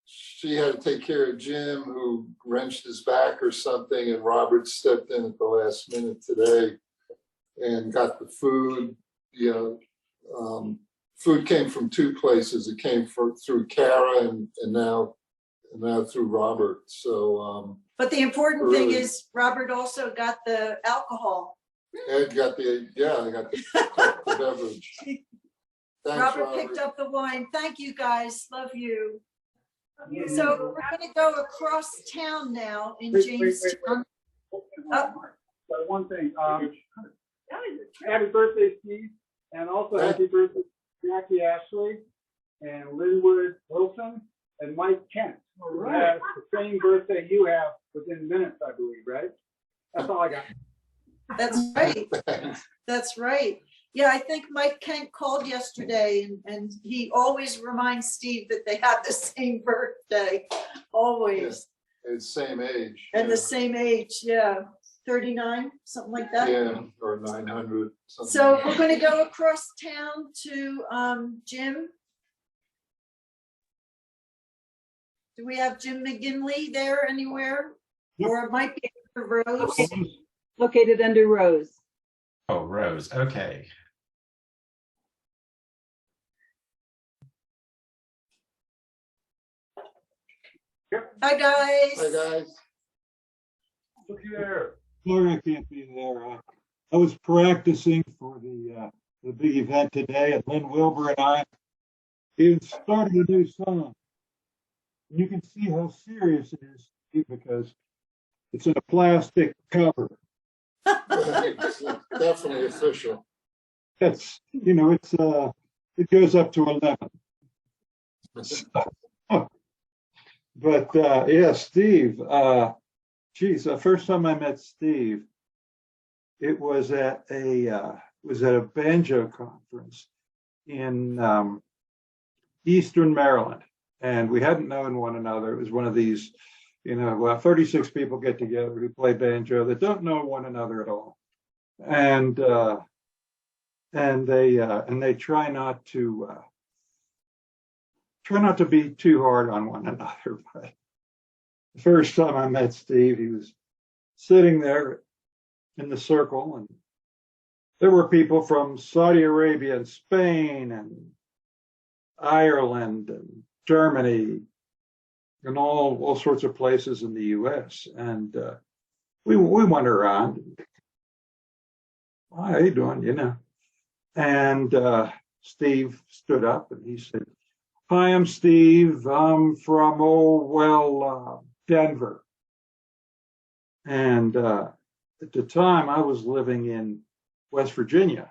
she had to take care of Jim, who wrenched his back or something, and Robert stepped in at the last minute today and got the food. You know, food came from two places. It came through Kara and now through Robert. So, But the important thing really, is Robert also got the alcohol. Ed got the beverage. Thanks, Robert picked up the wine. Thank you, guys. Love you. So we're going to go across town now in Jamestown. But one thing, happy birthday, Steve, and also happy birthday, Jackie Ashley, and Linwood Wilson, and Mike Kent. Who has the same birthday you have within minutes, I believe, right? That's all I got. That's right. That's right. Yeah, I think Mike Kent called yesterday, and he always reminds Steve that they have the same birthday, always. Yeah, it's same age. And the same age, yeah, 39, something like that. Yeah, or 900. So we're going to go across town to Jim. Do we have Jim McGinley there anywhere? Or it might be Rose. Located under Rose. Oh, Rose. Okay. Hi, guys. Hi, guys. Look there. Sorry I can't be there. I was practicing for the big event today, and Lynn Wilbur and I even started a new song. You can see how serious it is because it's in a plastic cover. It's definitely official. It's it goes up to 11. But yeah, Steve. Geez, the first time I met Steve, it was at a banjo conference in Eastern Maryland, and we hadn't known one another. It was one of these, 36 people get together who play banjo that don't know one another at all, and they try not to be too hard on one another. But the first time I met Steve, he was sitting there in the circle, and there were people from Saudi Arabia and Spain and Ireland and Germany and all sorts of places in the U.S. And we went around. How you doing? And Steve stood up and he said, "Hi, I'm Steve. I'm from Denver." And at the time, I was living in West Virginia.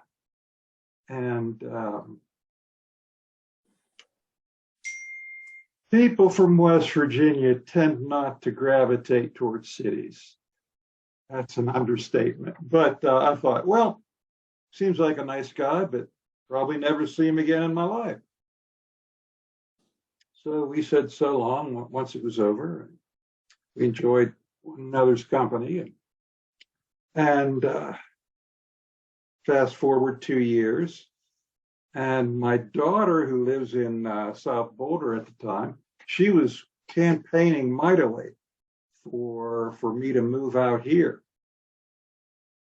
And people from West Virginia tend not to gravitate towards cities. That's an understatement. But I thought, well, seems like a nice guy, but probably never see him again in my life. So we said so long once it was over. We enjoyed one another's company. And fast forward 2 years, and my daughter, who lives in South Boulder at the time, she was campaigning mightily for me to move out here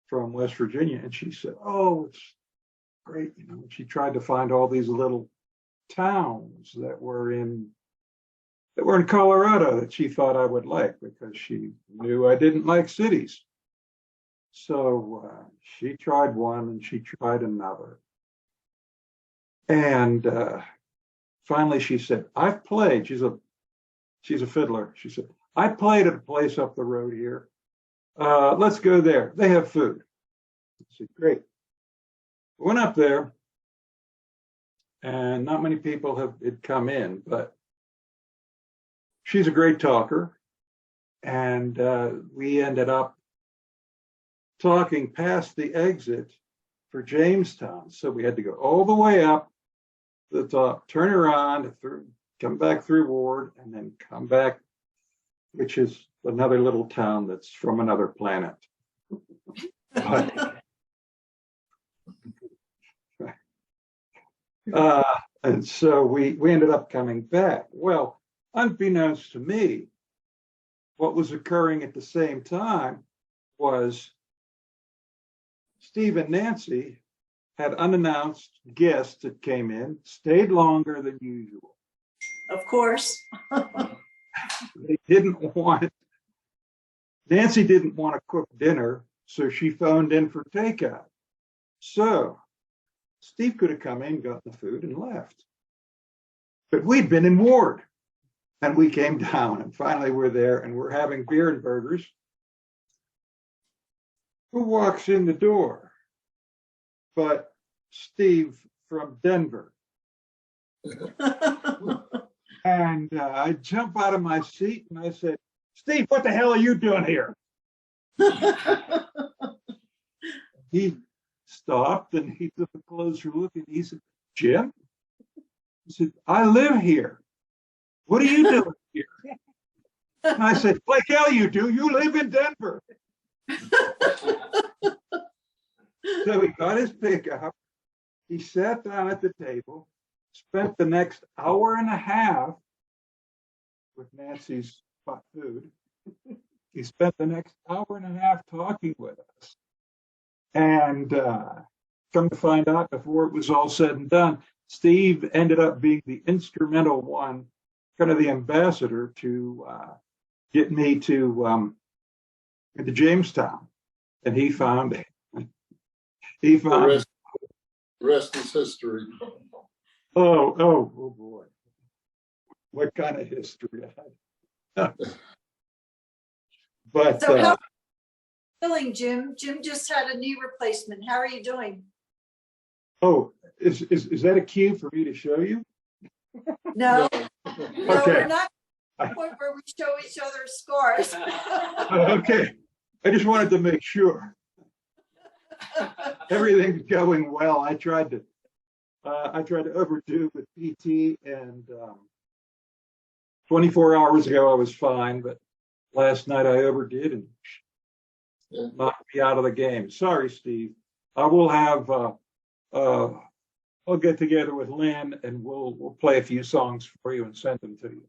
from West Virginia. And she said, oh, it's great. You know, she tried to find all these little towns that were in Colorado that she thought I would like, because she knew I didn't like cities. So she tried one and she tried another. And finally she said, I've played, she's a fiddler. She said, I played at a place up the road here. Let's go there. They have food. I said, great. Went up there, and not many people had come in, but she's a great talker. And we ended up talking past the exit for Jamestown. So we had to go all the way up to the top, turn around, come back through Ward, and then come back, which is another little town that's from another planet. And so we ended up coming back. Well, unbeknownst to me, what was occurring at the same time was Steve and Nancy had unannounced guests that came in, stayed longer than usual. Of course. Nancy didn't want to cook dinner, so she phoned in for takeout. So Steve could have come in, got the food, and left. But we'd been in Ward, and we came down, and finally we're there, and we're having beer and burgers. Who walks in the door but Steve from Denver? And I jump out of my seat and I said, Steve, what the hell are you doing here? He stopped and he took a closer look and he said, Jim? He said, I live here. What are you doing here? And I said, like hell you do. You live in Denver. So he got his pickup. He sat down at the table, spent the next hour and a half with Nancy's hot food. He spent the next hour and a half talking with us. And come to find out, before it was all said and done, Steve ended up being the instrumental one, kind of the ambassador to get me to into Jamestown. And he found the rest is history. Oh boy. What kind of history? But so how are you feeling, Jim? Jim just had a knee replacement. How are you doing? Oh, is that a cue for me to show you? No, Okay. we're not at the point where we show each other scars. Okay, I just wanted to make sure everything's going well. I tried to overdo with PT, and 24 hours ago I was fine, but last night I overdid and knocked me out of the game. Sorry, Steve. I will have I'll get together with Lynn and we'll play a few songs for you and send them to you.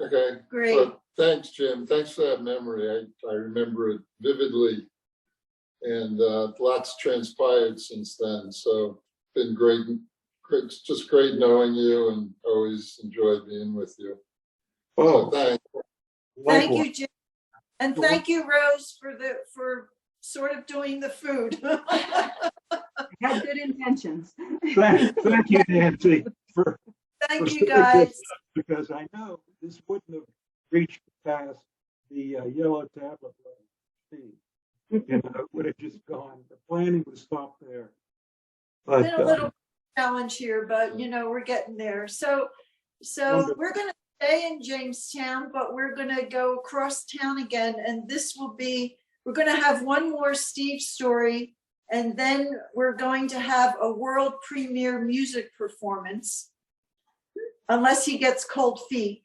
Okay, great. Well, thanks, Jim. Thanks for that memory. I remember it vividly, and lots transpired since then. So been great, it's just great knowing you, and always enjoyed being with you. Oh, so thanks. Thank you, Jim, and thank you, Rose, for sort of doing the food. Had good intentions. Thank you, Nancy, for thank you, guys. Because I know this wouldn't have reached past the yellow tablet. You know, it would have just gone, the planning would stop there. But Been a little challenge here, but you know, we're getting there. So we're gonna stay in Jamestown, but we're gonna go across town again, and this will be, we're gonna have one more Steve story, and then we're going to have a world premiere music performance, unless he gets cold feet.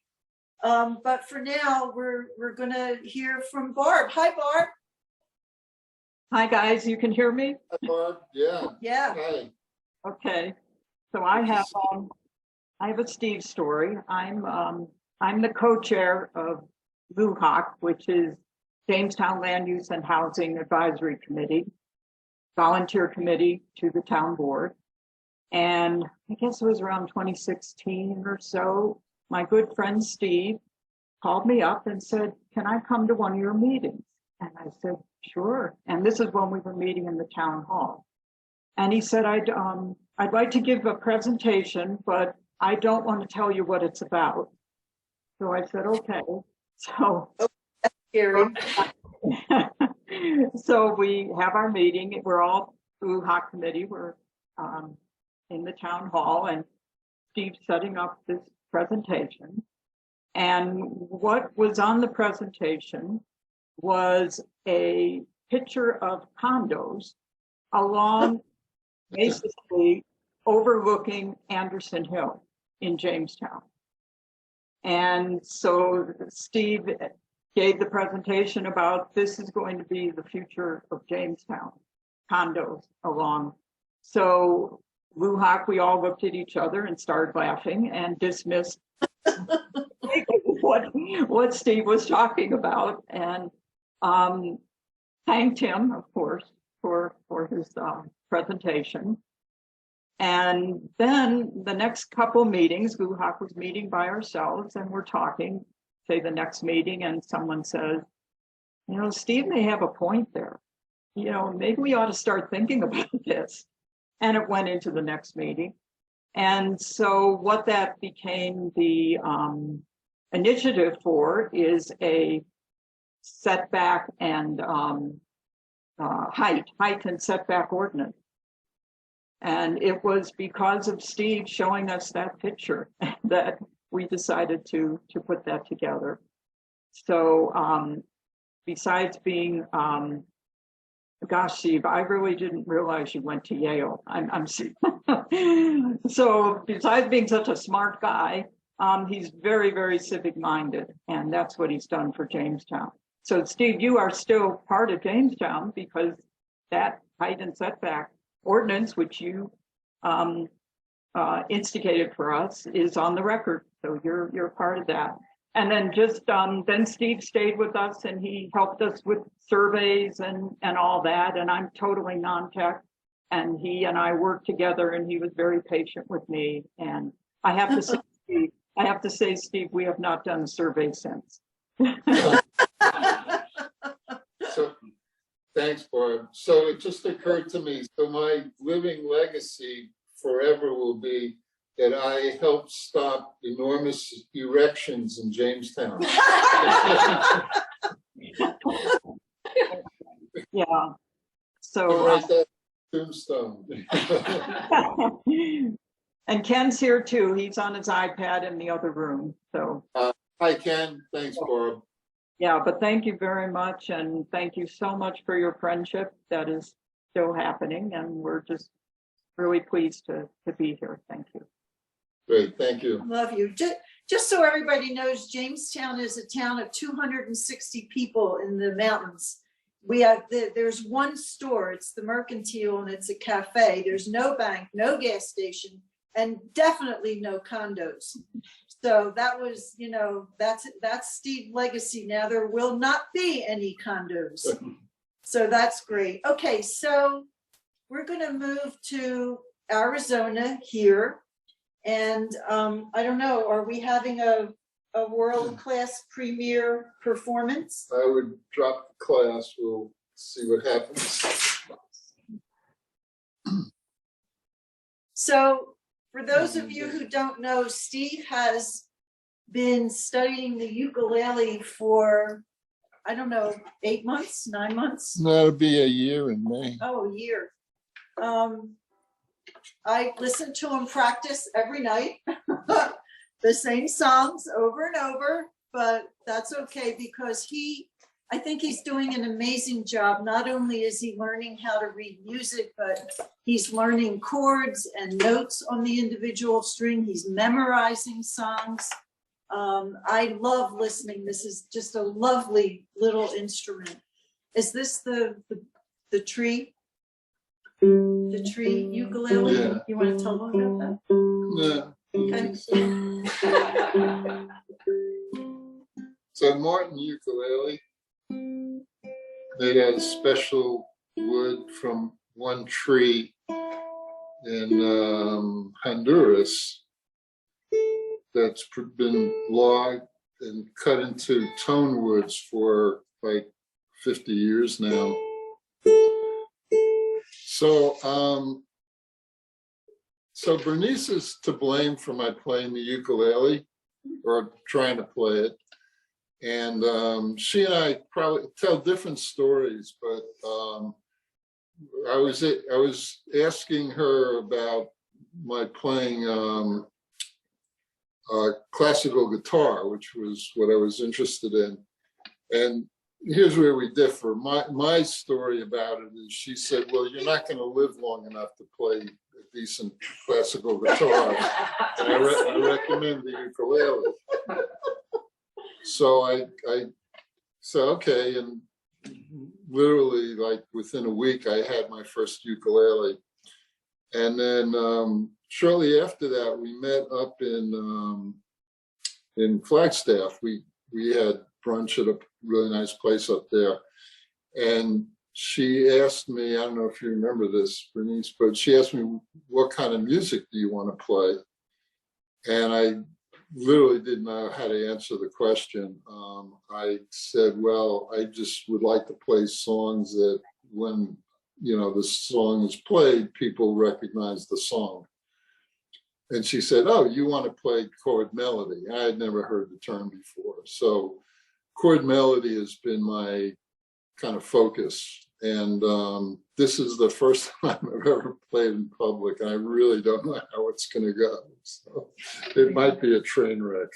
But for now, we're gonna hear from Barb. Hi, Barb. Hi, guys. You can hear me? Hi, Barb. Yeah. Yeah. Hi. Okay. So I have a Steve story. I'm the co-chair of LUHOC, which is Jamestown Land Use and Housing Advisory Committee, volunteer committee to the town board. And I guess it was around 2016 or so, my good friend Steve called me up and said, "Can I come to one of your meetings?" And I said, "Sure." And this is when we were meeting in the town hall. And he said, I'd like to give a presentation, but I don't want to tell you what it's about. So I said, okay. So, so we have our meeting. We're all LUHOC committee. We're in the town hall, and Steve's setting up this presentation. And what was on the presentation was a picture of condos along basically overlooking Anderson Hill in Jamestown. And so Steve gave the presentation about this is going to be the future of Jamestown, condos along. So LUHOC, we all looked at each other and started laughing and dismissed what Steve was talking about, and thanked him, of course, for his presentation. And then the next couple meetings, LUHOC was meeting by ourselves, and we're talking, say the next meeting, and someone says, you know, Steve may have a point there. You know, maybe we ought to start thinking about this. And it went into the next meeting. And so what that became the initiative for is a setback and height and setback ordinance. And it was because of Steve showing us that picture that we decided to put that together. So besides being, gosh, Steve, I really didn't realize you went to Yale. So besides being such a smart guy, he's very, very civic minded, and that's what he's done for Jamestown. So Steve, you are still part of Jamestown because that height and setback ordinance, which you instigated for us, is on the record. So you're part of that. And then then Steve stayed with us, and he helped us with surveys and all that. And I'm totally non-tech, and he and I worked together, and he was very patient with me. And I have to say, Steve, we have not done a survey since. So, thanks, Barb. So it just occurred to me, so my living legacy forever will be that I helped stop enormous erections in Jamestown. Yeah. So write that tombstone. And Ken's here too. He's on his iPad in the other room. So hi, Ken. Thanks, Barb. Yeah, but thank you very much, and thank you so much for your friendship that is still happening, and we're just really pleased to be here. Thank you. Great, thank you. Love you. Just so everybody knows, Jamestown is a town of 260 people in the mountains. We have there's one store, it's the Mercantile, and it's a cafe. There's no bank, no gas station, and definitely no condos. So that was, you know, that's Steve's legacy. Now there will not be any condos. So that's great. Okay, so we're going to move to Arizona here. And I don't know, are we having a world-class premiere performance? I would drop the class. We'll see what happens. So for those of you who don't know, Steve has been studying the ukulele for I don't know, 8 months, 9 months? That'll be a year in May. Oh, a year. I listen to him practice every night, the same songs over and over, but that's okay because I think he's doing an amazing job. Not only is he learning how to read music, but he's learning chords and notes on the individual string. He's memorizing songs. I love listening. This is just a lovely little instrument. Is this the tree? The tree ukulele? Yeah. You want to tell them about that? Yeah. Okay. So Martin ukulele, made out of special wood from one tree in Honduras that's been logged and cut into tone woods for like 50 years now. So, so Bernice is to blame for my playing the ukulele or trying to play it. And she and I probably tell different stories, but I was asking her about my playing classical guitar, which was what I was interested in. And here's where we differ. My story about it is she said, well, you're not going to live long enough to play a decent classical guitar. And I recommend the ukulele. So I said, okay. And literally like within a week, I had my first ukulele. And then shortly after that, we met up in Flagstaff. We had brunch at a really nice place up there. And she asked me, I don't know if you remember this, Bernice, but she asked me, what kind of music do you want to play? And I literally didn't know how to answer the question. I said, well, I just would like to play songs that when, you know, the song is played, people recognize the song. And she said, oh, you want to play chord melody? I had never heard the term before. So chord melody has been my kind of focus. And this is the first time I've ever played in public. And I really don't know how it's going to go. So it might be a train wreck.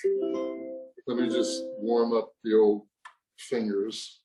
Let me just warm up the old fingers.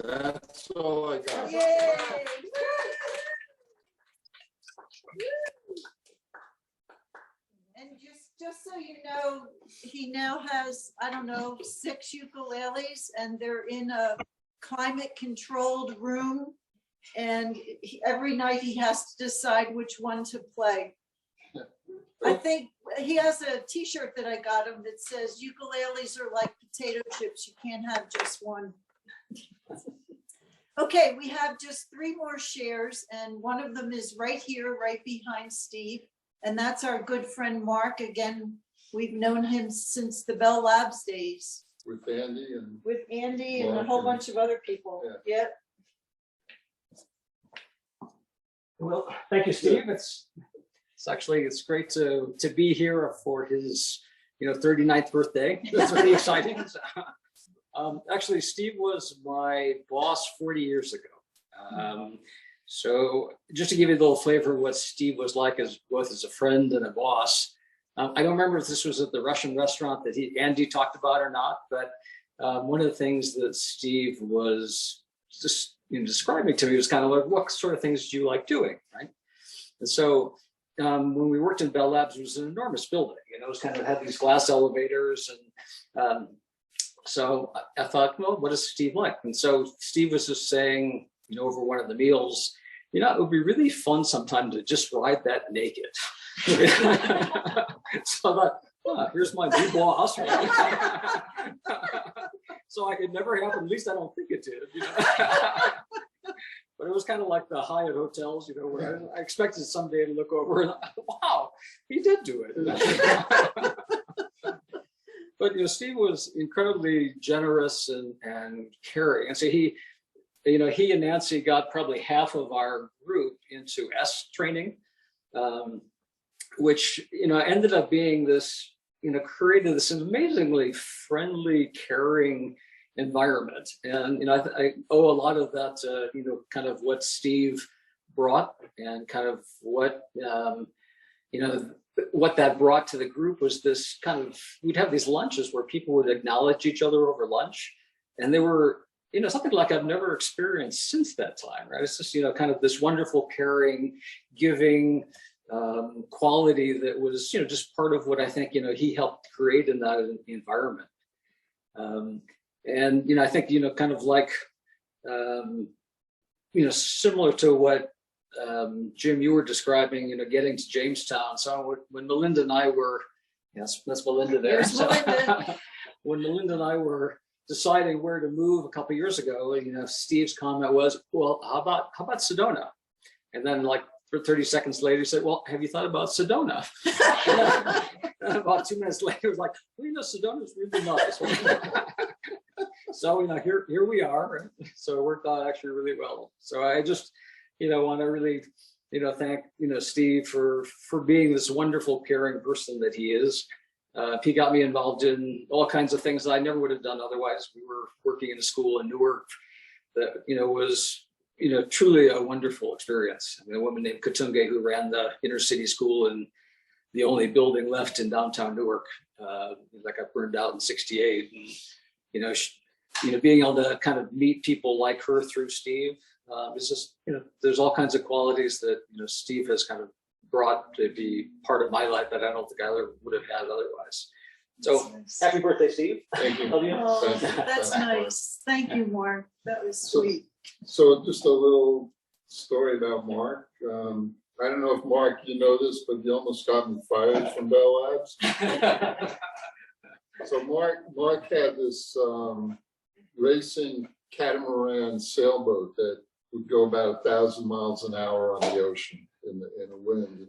That's all I got. Yay! And just so you know, he now has, I don't know, 6 ukuleles, and they're in a climate controlled room. And every night he has to decide which one to play. I think he has a t-shirt that I got him that says ukuleles are like potato chips. You can't have just one. Okay, we have just 3 more shares, and one of them is right here, right behind Steve. And that's our good friend, Mark. Again, we've known him since the Bell Labs days. With Andy and a whole bunch of other people. Yeah. Well, thank you, Steve. It's great to be here for his 39th birthday. It's really exciting. Actually, Steve was my boss 40 years ago. So just to give you a little flavor of what Steve was like as both as a friend and a boss, I don't remember if this was at the Russian restaurant that Andy talked about or not, but one of the things that Steve was just describing to me was kind of like, what sort of things do you like doing, right? And so when we worked in Bell Labs, it was an enormous building. It was kind of had these glass elevators, and so I thought, well, what does Steve like? And so Steve was just saying, over one of the meals, it would be really fun sometime to just ride that naked. So I thought, here's my new boss. Right? So it never happened. At least I don't think it did. But it was kind of like the Hyatt hotels, where I expected someday to look over and wow, he did do it. But Steve was incredibly generous and caring, and so he and Nancy got probably half of our group into S training, which ended up being this created this amazingly friendly, caring environment. And I owe a lot of that to kind of what Steve brought, and kind of what what that brought to the group was this kind of, we'd have these lunches where people would acknowledge each other over lunch, and they were something like I've never experienced since that time, right? It's just kind of this wonderful, caring, giving quality that was just part of what I think he helped create in that environment. And I think kind of like similar to what Jim, you were describing, getting to Jamestown. So when Melinda and I were, yes, that's Melinda there. When Melinda and I were deciding where to move a couple of years ago, Steve's comment was, well, how about Sedona? And then like for 30 seconds later, he said, well, have you thought about Sedona? And about 2 minutes later, he was like, well, Sedona's really nice. So, here we are. Right? So it worked out actually really well. So I just, want to really, thank, Steve for being this wonderful, caring person that he is. He got me involved in all kinds of things that I never would have done otherwise. We were working in a school in Newark that, was, truly a wonderful experience. A woman named Katunge, who ran the inner city school and the only building left in downtown Newark, that got burned out in '68. And, being able to kind of meet people like her through Steve, is just, there's all kinds of qualities that, Steve has kind of brought to be part of my life that I don't think I would have had otherwise. So happy birthday, Steve. Thank you. Oh, that's nice. Thank you, Mark. That was sweet. So just a little story about Mark. I don't know if Mark, you know this, but you almost got me fired from Bell Labs. So Mark had this racing catamaran sailboat that would go about 1,000 miles an hour on the ocean in the wind.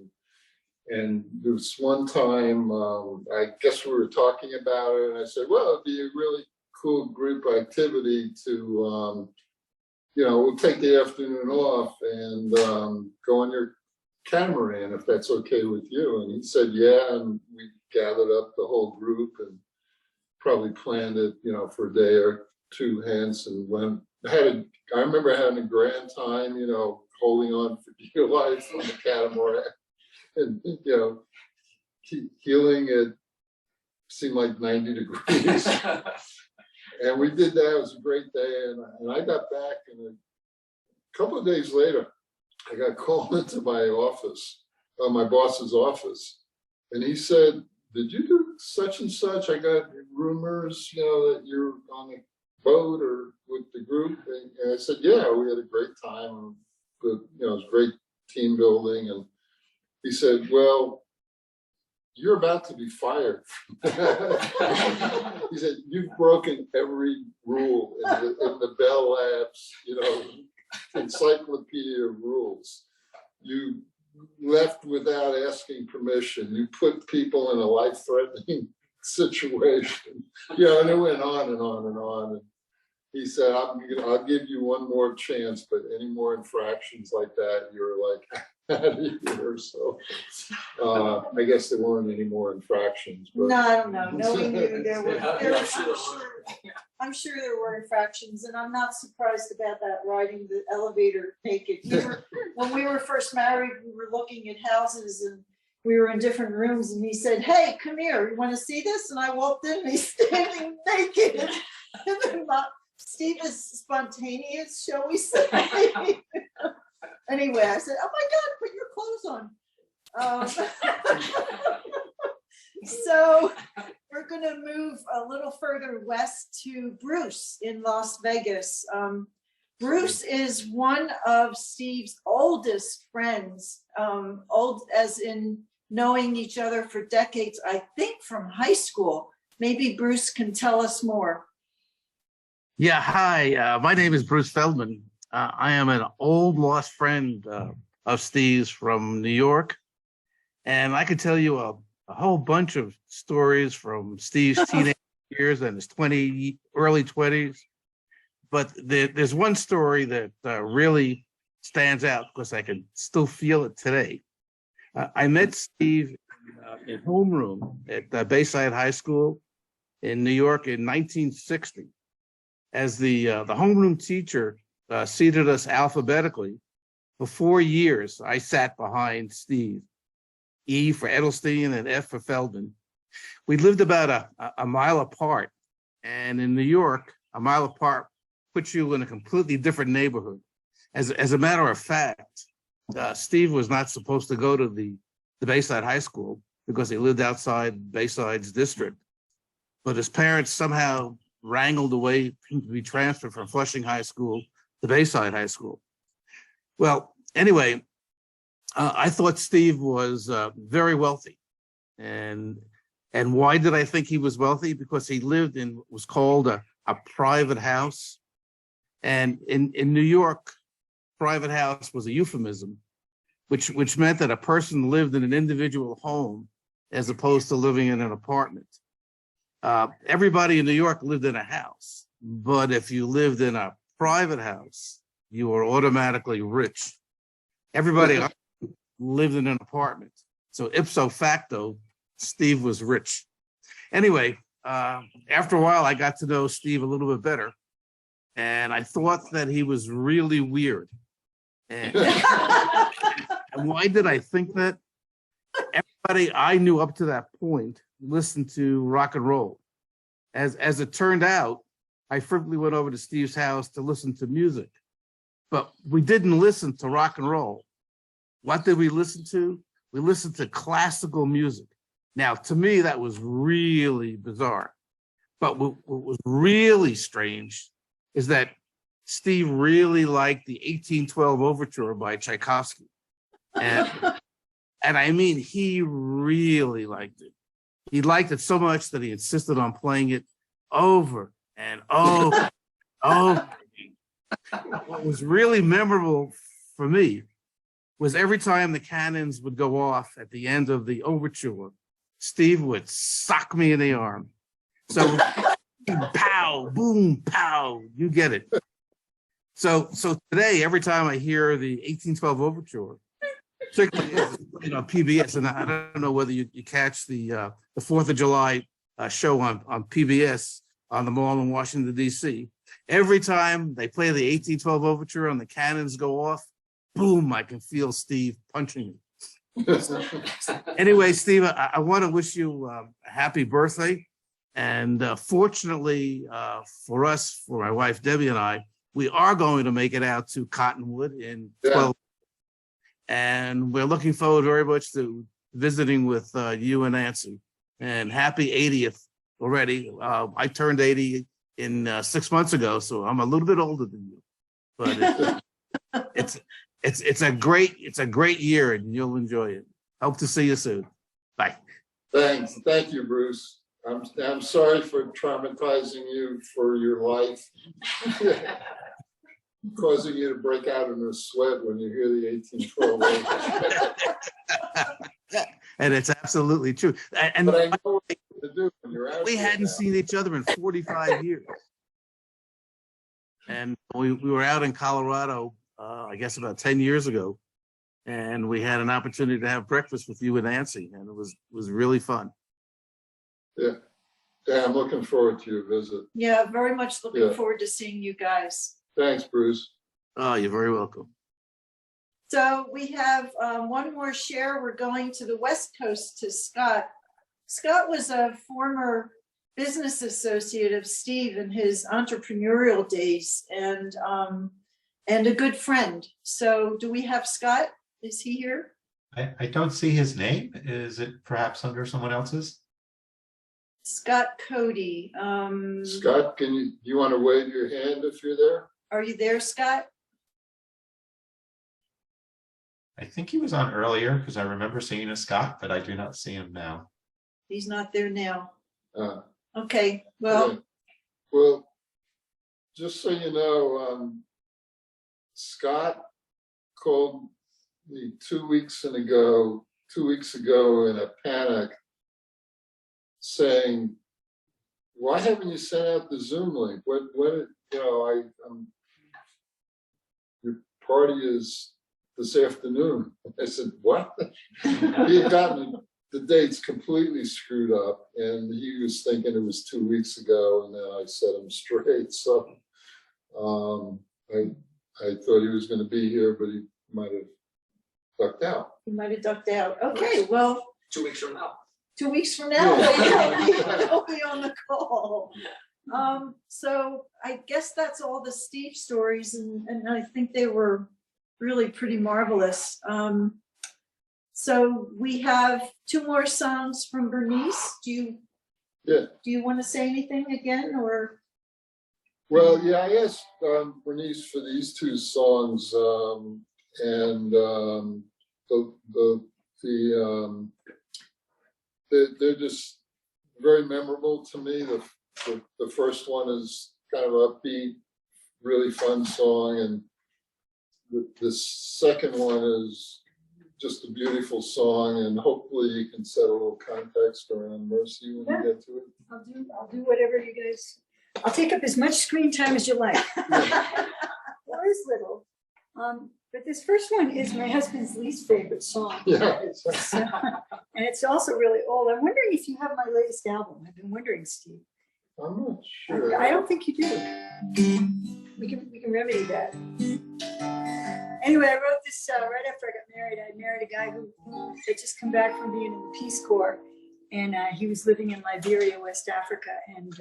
And there was one time, I guess we were talking about it, and I said, well, it'd be a really cool group activity to, we'll take the afternoon off and go on your catamaran, if that's okay with you. And he said, yeah, and we gathered up the whole group and probably planned it, for a day or two hence, and went. I remember having a grand time, holding on for dear life on the catamaran, and healing it seemed like 90 degrees. And we did that. It was a great day, and I got back, and a couple of days later, I got called into my office, my boss's office, and he said, did you do such and such? I got rumors, that you're on a boat or with the group. And I said, yeah, we had a great time. It was great team building. And he said, well, you're about to be fired. He said, you've broken every rule in the Bell Labs, encyclopedia of rules. You left without asking permission. You put people in a life-threatening situation. And it went on and on and on. he said, I'll give you one more chance, but any more infractions like that, you're like out of here. So I guess there weren't any more infractions. But. No, I don't know. Knowing you, I'm sure there were infractions, and I'm not surprised about that, riding the elevator naked. When we were first married, we were looking at houses and we were in different rooms, and he said, "Hey, come here, you want to see this?" And I walked in and he's standing naked. And then Steve is spontaneous, shall we say. Anyway, I said, "Oh my God, put your clothes on." So we're going to move a little further west to Bruce in Las Vegas. Bruce is one of Steve's oldest friends, old as in knowing each other for decades, I think from high school. Maybe Bruce can tell us more. Yeah, hi, my name is Bruce Feldman. I am an old lost friend of Steve's from New York. And I could tell you a whole bunch of stories from Steve's teenage years and his early 20s. But there's one story that really stands out because I can still feel it today. I met Steve in homeroom at Bayside High School in New York in 1960. As the homeroom teacher seated us alphabetically, for 4 years, I sat behind Steve. E for Edelstein and F for Feldman. We lived about a mile apart. And in New York, a mile apart puts you in a completely different neighborhood. As a matter of fact, Steve was not supposed to go to the Bayside High School because he lived outside Bayside's district. But his parents somehow wrangled away to be transferred from Flushing High School to Bayside High School. Well, anyway, I thought Steve was very wealthy. And why did I think he was wealthy? Because he lived in what was called a private house. And in New York, private house was a euphemism, which meant that a person lived in an individual home as opposed to living in an apartment. Everybody in New York lived in a house, but if you lived in a private house, you were automatically rich. Everybody lived in an apartment. So ipso facto, Steve was rich. Anyway, after a while, I got to know Steve a little bit better. And I thought that he was really weird. And why did I think that? Everybody I knew up to that point listened to rock and roll. As it turned out, I frequently went over to Steve's house to listen to music. But we didn't listen to rock and roll. What did we listen to? We listened to classical music. Now, to me, that was really bizarre. But what was really strange is that Steve really liked the 1812 Overture by Tchaikovsky. And I mean, he really liked it. He liked it so much that he insisted on playing it over and over and over. What was really memorable for me was every time the cannons would go off at the end of the overture, Steve would sock me in the arm. So pow, boom, pow, you get it. So today, every time I hear the 1812 Overture, particularly on PBS, and I don't know whether you catch the 4th of July show on PBS on the Mall in Washington, D.C. Every time they play the 1812 Overture and the cannons go off, boom, I can feel Steve punching me. Anyway, Steve, I want to wish you a happy birthday. And fortunately for us, for my wife, Debbie, and I, we are going to make it out to Cottonwood in 12. And we're looking forward very much to visiting with you and Nancy. And happy 80th already. I turned 80 in 6 months ago, so I'm a little bit older than you. But it's a great year, and you'll enjoy it. Hope to see you soon. Bye. Thanks. Thank you, Bruce. I'm sorry for traumatizing you for your life. Causing you to break out in a sweat when you hear the 1812. And it's absolutely true. And but I know what to do when you're out. We hadn't seen each other in 45 years. And we were out in Colorado, I guess about 10 years ago, and we had an opportunity to have breakfast with you and Nancy, and it was really fun. Yeah. Yeah, I'm looking forward to your visit. Yeah, very much looking Yeah. forward to seeing you guys. Thanks, Bruce. Oh, you're very welcome. So we have one more share. We're going to the West Coast to Scott. Scott was a former business associate of Steve in his entrepreneurial days, and a good friend. So do we have Scott? Is he here? I don't see his name. Is it perhaps under someone else's? Scott Cody. Scott, you want to wave your hand if you're there? Are you there, Scott? I think he was on earlier because I remember seeing a Scott, but I do not see him now. He's not there now. Okay, well. Yeah. Well, just so you know, Scott called me 2 weeks ago in a panic, saying, "Why haven't you sent out the Zoom link? What your party is this afternoon." I said, "What?" He had gotten the dates completely screwed up, and he was thinking it was 2 weeks ago, and then I set him straight. So I thought he was going to be here, but he might have ducked out. He might have ducked out. Okay, well. 2 weeks from now. 2 weeks from now, he'll be on the call. So I guess that's all the Steve stories, and I think they were really pretty marvelous. So we have 2 more songs from Bernice. Do you want to say anything again, or? Well, yeah, I asked Bernice for these 2 songs, and they're just very memorable to me. The first one is kind of upbeat, really fun song, and the second one is just a beautiful song, and hopefully you can set a little context around Mercy when you get to it. I'll do whatever you guys. I'll take up as much screen time as you like. Well, it's little. But this first one is my husband's least favorite song. Yeah. So, and it's also really old. I'm wondering if you have my latest album. I've been wondering, Steve. I'm not sure. I don't think you do. We can remedy that. Anyway, I wrote this right after I got married. I married a guy who had just come back from being in the Peace Corps, and he was living in Liberia, West Africa. And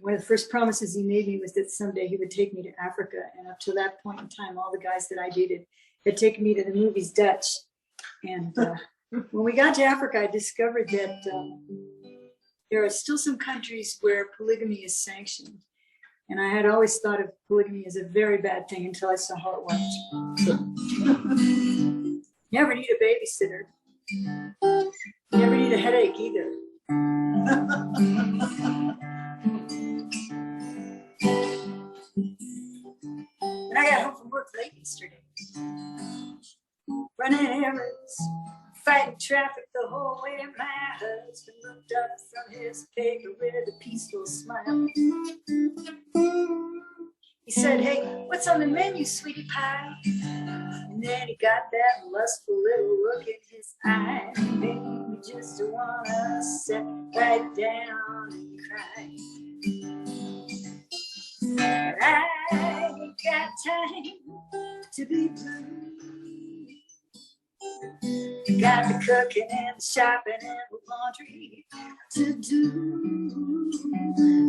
one of the first promises he made me was that someday he would take me to Africa. And up to that point in time, all the guys that I dated had taken me to the movies Dutch. And when we got to Africa, I discovered that there are still some countries where polygamy is sanctioned. And I had always thought of polygamy as a very bad thing until I saw how it worked. Never need a babysitter. Never need a headache either. When I got home from work late yesterday, running errands, fighting traffic the whole way, my husband looked up from his paper with a peaceful smile. He said, "Hey, what's on the menu, sweetie pie?" And then he got that lustful little look in his eye, and made me just wanna sit right down and cry. But I ain't got time to be blue. Got the cooking and the shopping and the laundry to do.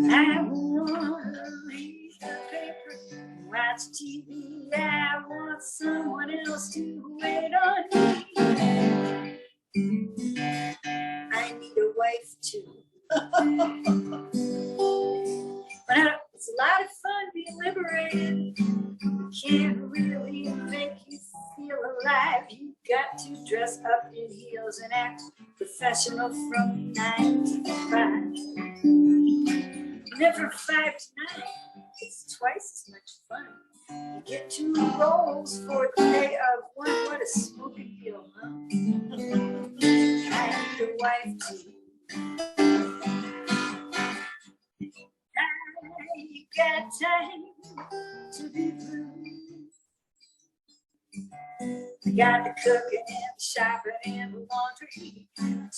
I wanna read the paper and watch TV. I want someone else to wait on me. I need a wife too. But it's a lot of fun being liberated. Can't really make you feel alive. You got to dress up in heels and act professional from 9 to 5. Never 5 to 9. It's twice as much fun. You get 2 rolls for the pay of 1. What a smoking deal, huh? I need a wife too. I got time to be blue. I got the cooking and the shopping and the laundry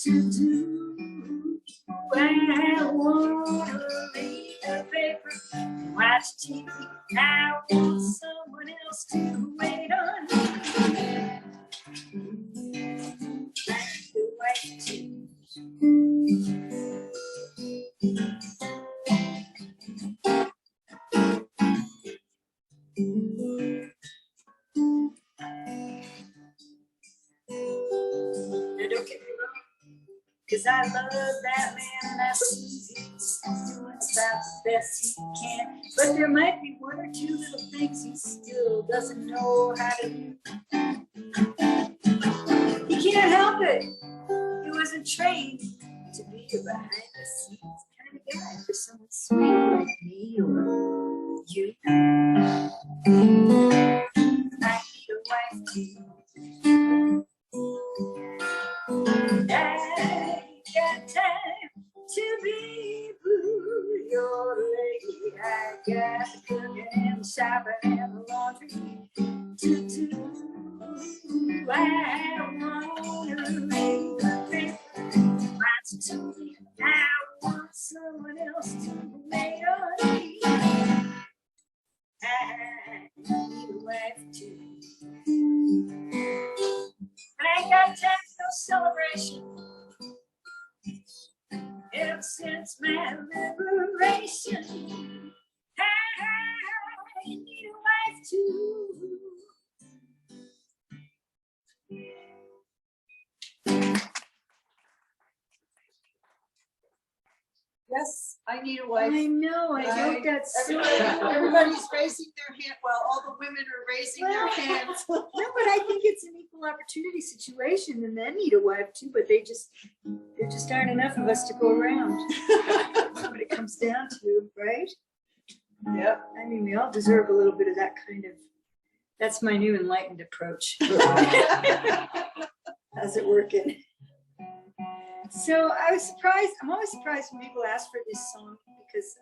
to do. I wanna read the paper and watch TV. I want someone else to wait on me. Like the white tears. Now don't get me wrong, 'cause I love that man and I believe he's doing about the best he can. But there might be one or two little things he still doesn't know how to do. He can't help it. He wasn't trained to be a behind the scenes kind of guy for someone sweet like me or you. I need a wife too. I got time to be blue. Your lady, I got the cooking and the shopping and the laundry to do. I wanna read the paper, watch TV. I want someone else to wait on me. I need a wife too. But I ain't got time for no celebration. Ever since my liberation, I need a wife too. Yes, I need a wife. I know, I hope that's so. Everybody's raising their hand, well, all the women are raising their hands. No, but I think it's an equal opportunity situation, and men need a wife too, but there just aren't enough of us to go around. That's what it comes down to, right? Yep. I mean, we all deserve a little bit of that kind of, that's my new enlightened approach. How's it working? So I was surprised. I'm always surprised when people ask for this song because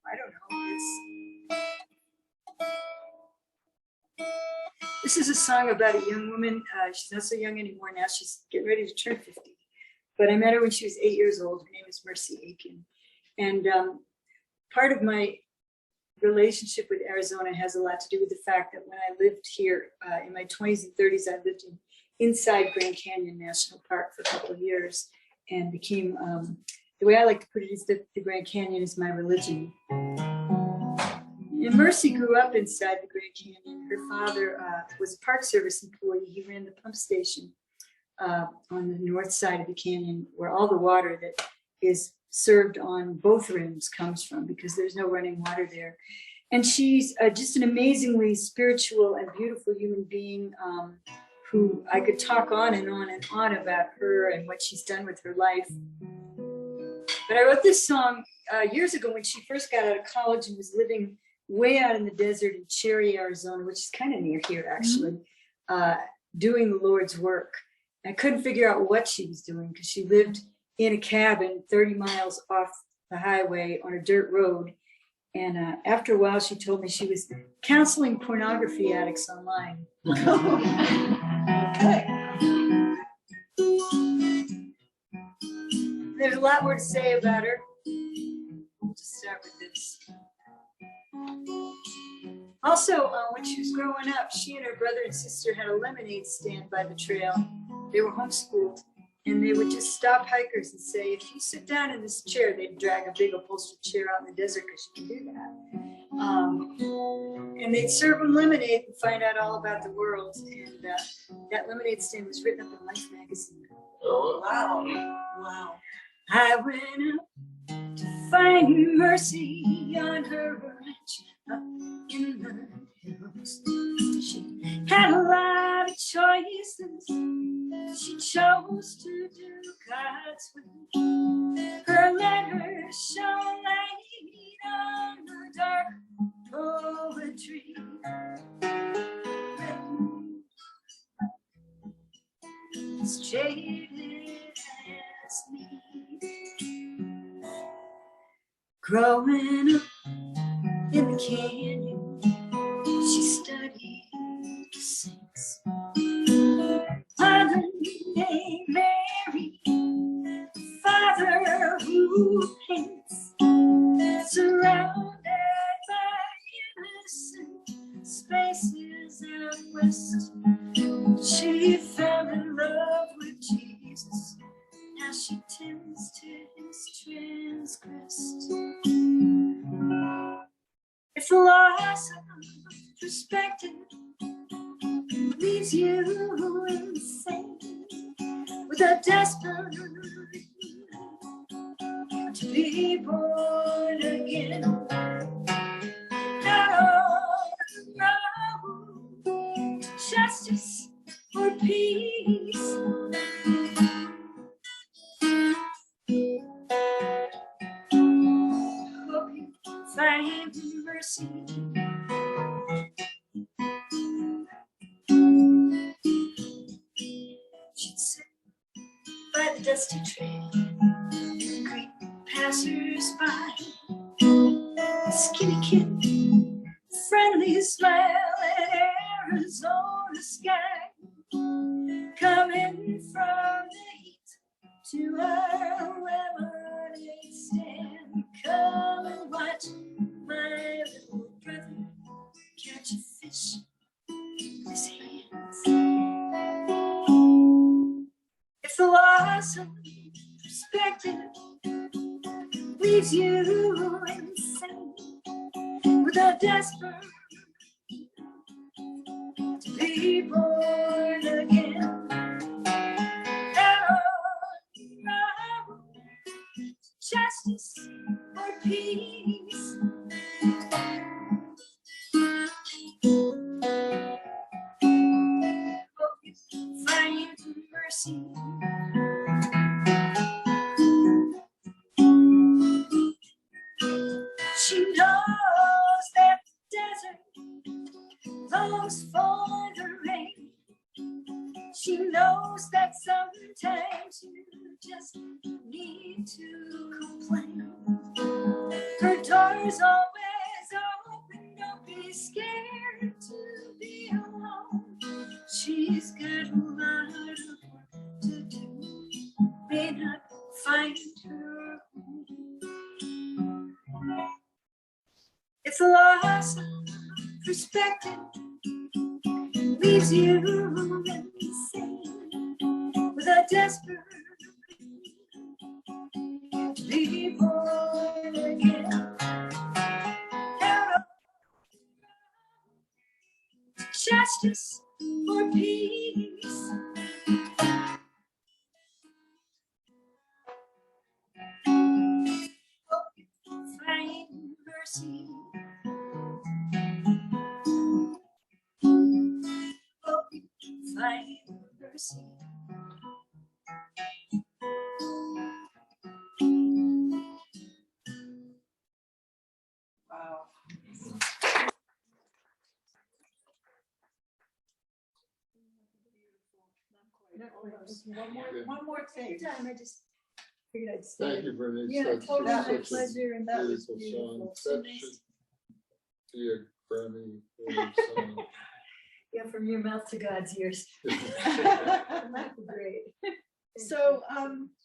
I don't know. This is a song about a young woman. She's not so young anymore now. She's getting ready to turn 50. But I met her when she was 8 years old. Her name is Mercy Aiken. And part of my relationship with Arizona has a lot to do with the fact that when I lived here in my 20s and 30s, I lived inside Grand Canyon National Park for a couple of years and became, the way I like to put it is that the Grand Canyon is my religion. And Mercy grew up inside the Grand Canyon. Her father was a Park Service employee. He ran the pump station on the north side of the canyon where all the water that is served on both rims comes from because there's no running water there. And she's just an amazingly spiritual and beautiful human being who I could talk on and on and on about her and what she's done with her life. But I wrote this song years ago when she first got out of college and was living way out in the desert in Cherry, Arizona, which is kind of near here actually, doing the Lord's work. I couldn't figure out what she was doing because she lived in a cabin 30 miles off the highway on a dirt road. And after a while, she told me she was counseling pornography addicts online. Okay. There's a lot more to say about her. We'll just start with this. Also, when she was growing up, she and her brother and sister had a lemonade stand by the trail. They were homeschooled. And they would just stop hikers and say, if you sit down in this chair, they'd drag a big upholstered chair out in the desert because you can do that. And they'd serve them lemonade and find out all about the world. And that lemonade stand was written up in Life magazine. Oh, wow. Wow. I went up to find Mercy on her ranch up in the hills. She had a lot of choices. She chose to do God's will. Her letters shone light on the dark poetry. As jaded as me. Growing up in the canyon, she studied the saints. Mother named Mary, father who paints, surrounded by innocent spaces out west. She fell in love with Jesus. Now she tends to his transgressed. If the loss of perspective leaves you insane, with a desperate to be born again, no, justice or peace. Hope you find mercy. She'd sit by the dusty trail, greet passers-by, a skinny kid, friendly smile, and Arizona sky, coming from the heat to a lemonade stand. Come and watch my little brother catch a fish with his hands. If the loss of perspective leaves you insane, with a desperate to be born again, no, justice or peace. Hope you find mercy. She knows that the desert longs for the rain. She knows that sometimes you just need to complain. Her door's always open, don't be scared to be alone. She's got a lot of work to do, may not find her home. If the loss of perspective leaves you insane, with a desperate to be born again, justice or peace. Hope you find mercy. Hope you find mercy. Wow. One more thing. I just figured I'd say. Thank you, Bernice. Yeah, That's totally my such a pleasure, and that was beautiful beautiful. song. That should be a Grammy song. Yeah, from your mouth to God's ears. That's great. So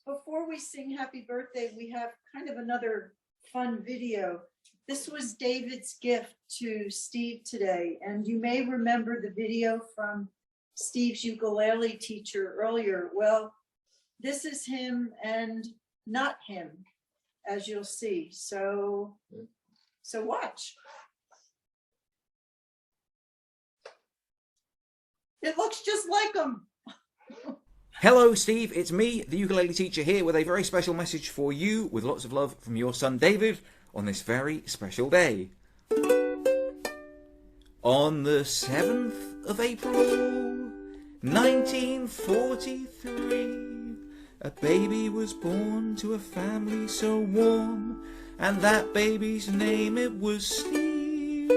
before we sing happy birthday, we have kind of another fun video. This was David's gift to Steve today, and you may remember the video from Steve's ukulele teacher earlier. Well, this is him and not him, as you'll see. So watch. It looks just like him. Hello, Steve. It's me, the ukulele teacher, here with a very special message for you with lots of love from your son David on this very special day. On the 7th of April, 1943, a baby was born to a family so warm, and that baby's name, it was Steve.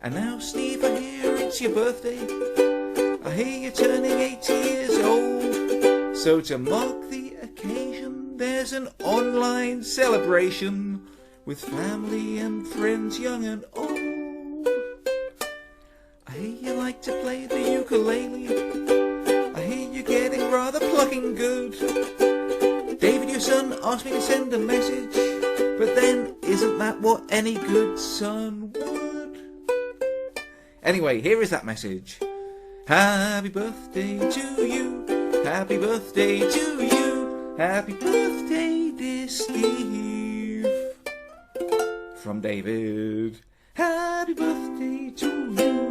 And now, Steve, I hear it's your birthday. I hear you're turning 80 years old. So to mark the occasion, there's an online celebration with family and friends young and old. I hear you like to play the ukulele. I hear you're getting rather plucking good. David, your son, asked me to send a message, but then isn't that what any good son would? Anyway, here is that message. Happy birthday to you. Happy birthday to you. Happy birthday, dear Steve. From David. Happy birthday to you.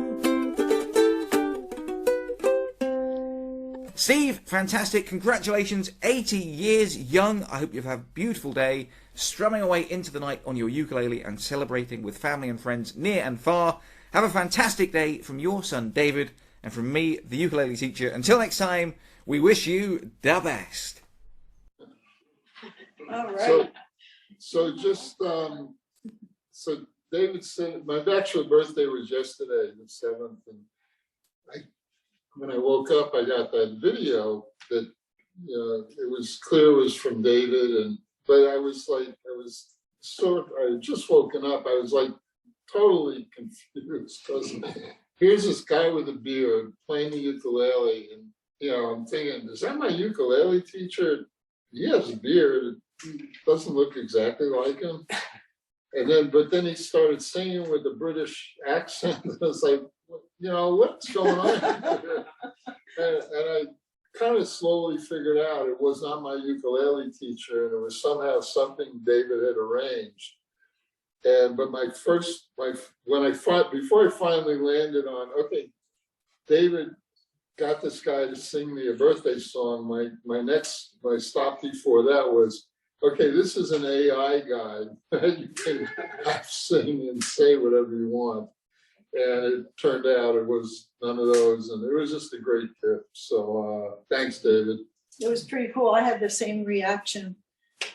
Steve, fantastic. Congratulations. 80 years young. I hope you've had a beautiful day, strumming away into the night on your ukulele and celebrating with family and friends near and far. Have a fantastic day from your son, David, and from me, the ukulele teacher. Until next time, we wish you the best. All right. So David said, my actual birthday was yesterday, the 7th, and when I woke up, I got that video that, it was clear it was from David, but I had just woken up. I was like totally confused because here's this guy with a beard playing the ukulele, and I'm thinking, is that my ukulele teacher? He has a beard. It doesn't look exactly like him. But then he started singing with a British accent. I was like, what's going on here? And I kind of slowly figured out it was not my ukulele teacher, and it was somehow something David had arranged. But before I finally landed on, okay, David got this guy to sing me a birthday song, my stop before that was, okay, this is an AI guide that you can sing and say whatever you want. And it turned out it was none of those, and it was just a great tip. So thanks, David. It was pretty cool. I had the same reaction.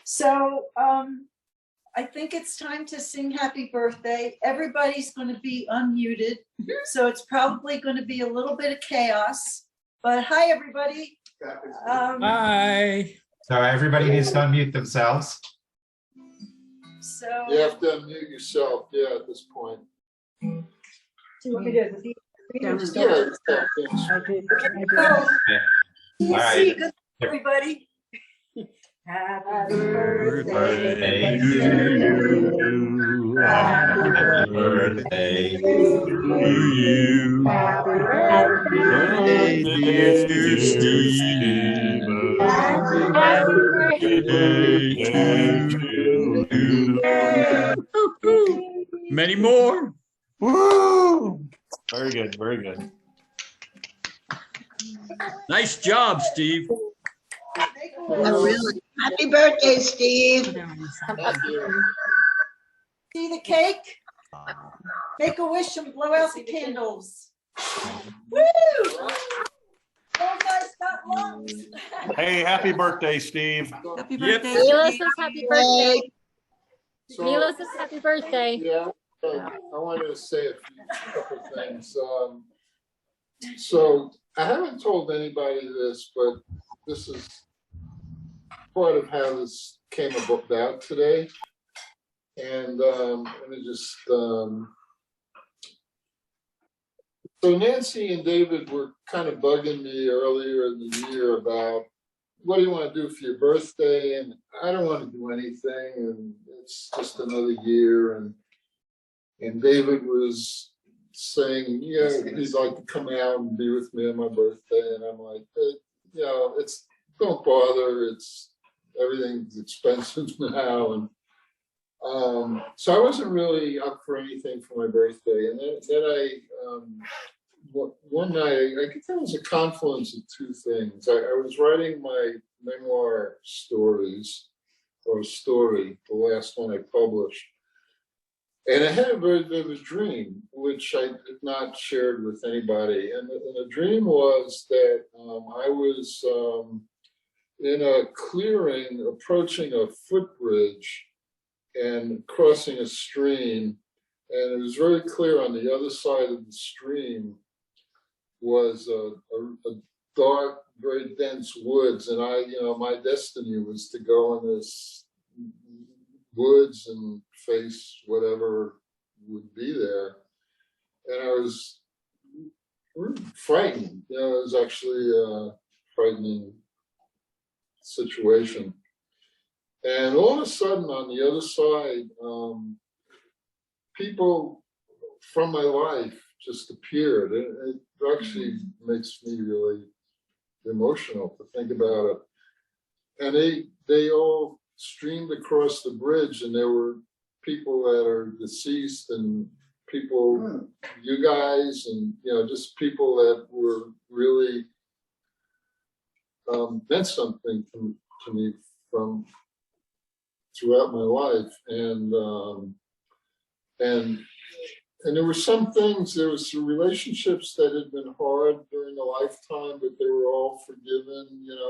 So I think it's time to sing happy birthday. Everybody's going to be unmuted, so it's probably going to be a little bit of chaos. But hi, everybody. Hi. So everybody needs to unmute themselves. So you have to unmute yourself, at this point. Do you want me to read it? All right. Good, everybody. Happy Birthday birthday to you. Happy birthday to you. Happy birthday, dear Steve. Happy birthday to you. Many more. Woo! Very good, very good. Nice job, Steve. Oh, really? Happy birthday, Steve. see the cake? Make a wish and blow out the candles. Woo! Those guys got lungs. Hey, happy birthday, Steve. Happy birthday. Mila says happy birthday. So, Mila says happy birthday. Yeah, I wanted to say a couple of things. So I haven't told anybody this, but this is part of how this came about today. And let me just, so Nancy and David were kind of bugging me earlier in the year about, what do you want to do for your birthday? And I don't want to do anything, and it's just another year. And David was saying, yeah, he'd like to come out and be with me on my birthday. And I'm like, it's, don't bother. It's, everything's expensive now. And so I wasn't really up for anything for my birthday. And then I, one night, I think that was a confluence of two things. I was writing my memoir story, the last one I published. And I had a very vivid dream, which I had not shared with anybody. And the dream was that I was in a clearing approaching a footbridge and crossing a stream. And it was very clear on the other side of the stream was a dark, very dense woods, and my destiny was to go in this woods and face whatever would be there. And I was frightened. It was actually a frightening situation. And all of a sudden, on the other side, people from my life just appeared. It actually makes me really emotional to think about it. And they all streamed across the bridge, and there were people that are deceased and people, you guys, and just people that were really meant something to me from throughout my life. And there were some things, there was some relationships that had been hard during a lifetime, but they were all forgiven.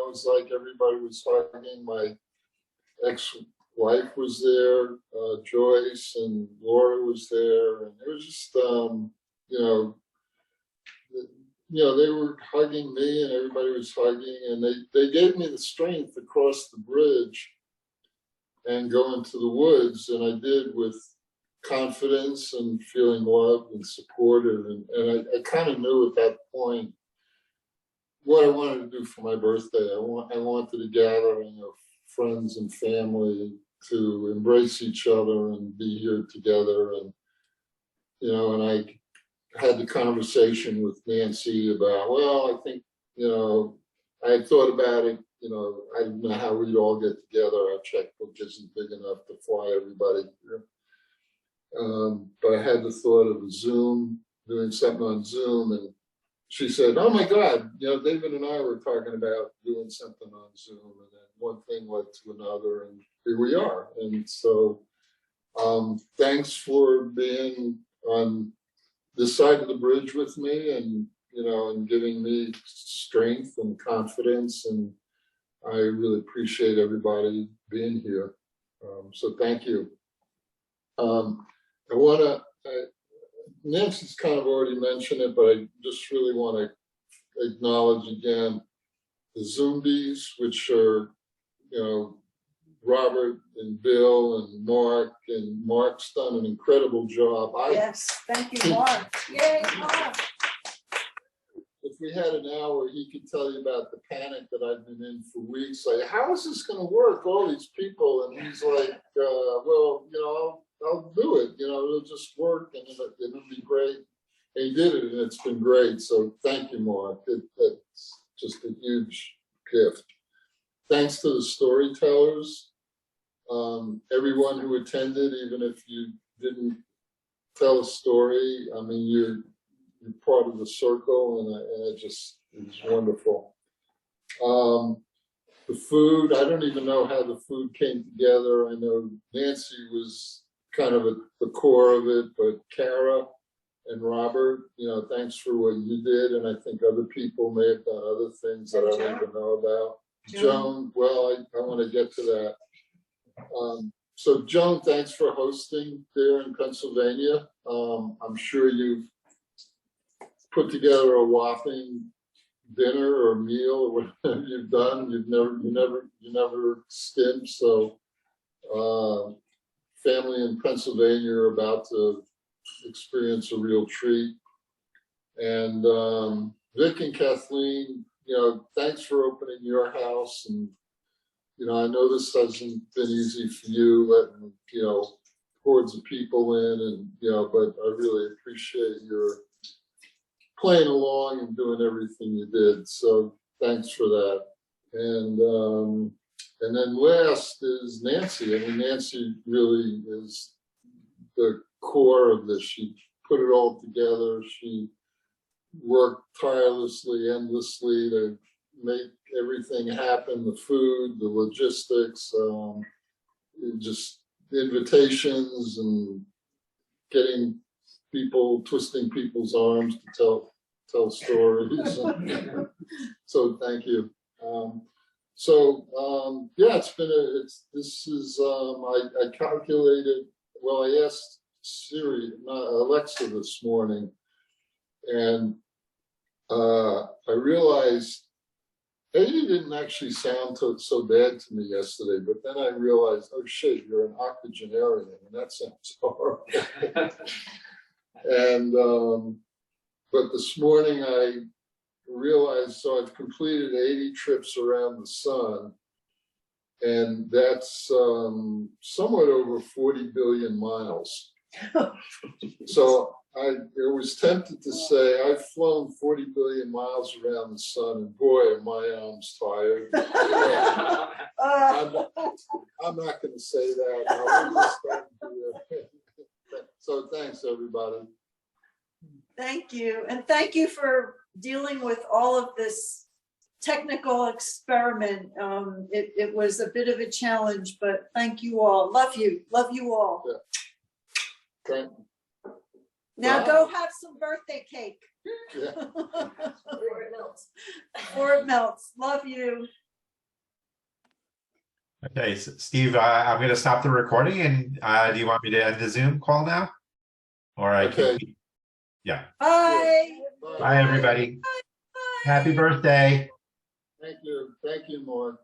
It's like everybody was hugging. My ex-wife was there, Joyce, and Laura was there, and it was just, they were hugging me, and everybody was hugging, and they gave me the strength to cross the bridge and go into the woods, and I did with confidence and feeling loved and supported, and I kind of knew at that point what I wanted to do for my birthday. I wanted a gathering of friends and family to embrace each other and be here together, and and I had the conversation with Nancy about, well, I think I had thought about it. I didn't know how we'd all get together. Our checkbook isn't big enough to fly everybody here. But I had the thought of a Zoom, doing something on Zoom, and she said, oh my God, David and I were talking about doing something on Zoom, and then one thing led to another, and here we are. And so thanks for being on this side of the bridge with me, and and giving me strength and confidence, and I really appreciate everybody being here. So thank you. I want to, Nancy's kind of already mentioned it, but I just really want to acknowledge again the Zombies, which are, Robert and Bill and Mark, and Mark's done an incredible job. Yes, thank you, Mark. Yay, Mark. If we had an hour, he could tell you about the panic that I've been in for weeks. Like, how is this going to work? All these people. And he's like, well, I'll do it. It'll just work, and it'll be great. And he did it, and it's been great. So thank you, Mark. That's just a huge gift. Thanks to the storytellers, everyone who attended, even if you didn't tell a story. I mean, you're part of the circle, and it just is wonderful. The food, I don't even know how the food came together. I know Nancy was kind of at the core of it, but Kara and Robert, thanks for what you did, and I think other people may have done other things that I don't even know about. Joan, well, I want to get to that. So Joan, thanks for hosting there in Pennsylvania. I'm sure you've put together a whopping dinner or meal or whatever you've done. You never skimp. So family in Pennsylvania are about to experience a real treat. And Vic and Kathleen, thanks for opening your house. And I know this hasn't been easy for you, letting hordes of people in, and but I really appreciate your playing along and doing everything you did. So thanks for that. And then last is Nancy. I mean, Nancy really is the core of this. She put it all together. She worked tirelessly, endlessly to make everything happen, the food, the logistics, just invitations, and getting people, twisting people's arms to tell stories. So thank you. Yeah, I calculated, well, I asked Alexa this morning, and I realized 80 didn't actually sound so bad to me yesterday, but then I realized, oh shit, you're an octogenarian, and that sounds horrible. And but this morning I realized, so I've completed 80 trips around the sun, and that's somewhat over 40 billion miles. So I was tempted to say I've flown 40 billion miles around the sun, and boy, are my arms tired. I'm not going to say that. So thanks, everybody. Thank you. And thank you for dealing with all of this technical experiment. It was a bit of a challenge, but thank you all. Love you. Love you all. Yeah. Thank you. Now go have some birthday cake. Yeah. Before it melts. Before it melts. Love you. Okay, so Steve, I'm going to stop the recording, and do you want me to end the Zoom call now? Or I can. Yeah. Bye. Bye, everybody. Happy birthday. Thank you. Thank you, Maud.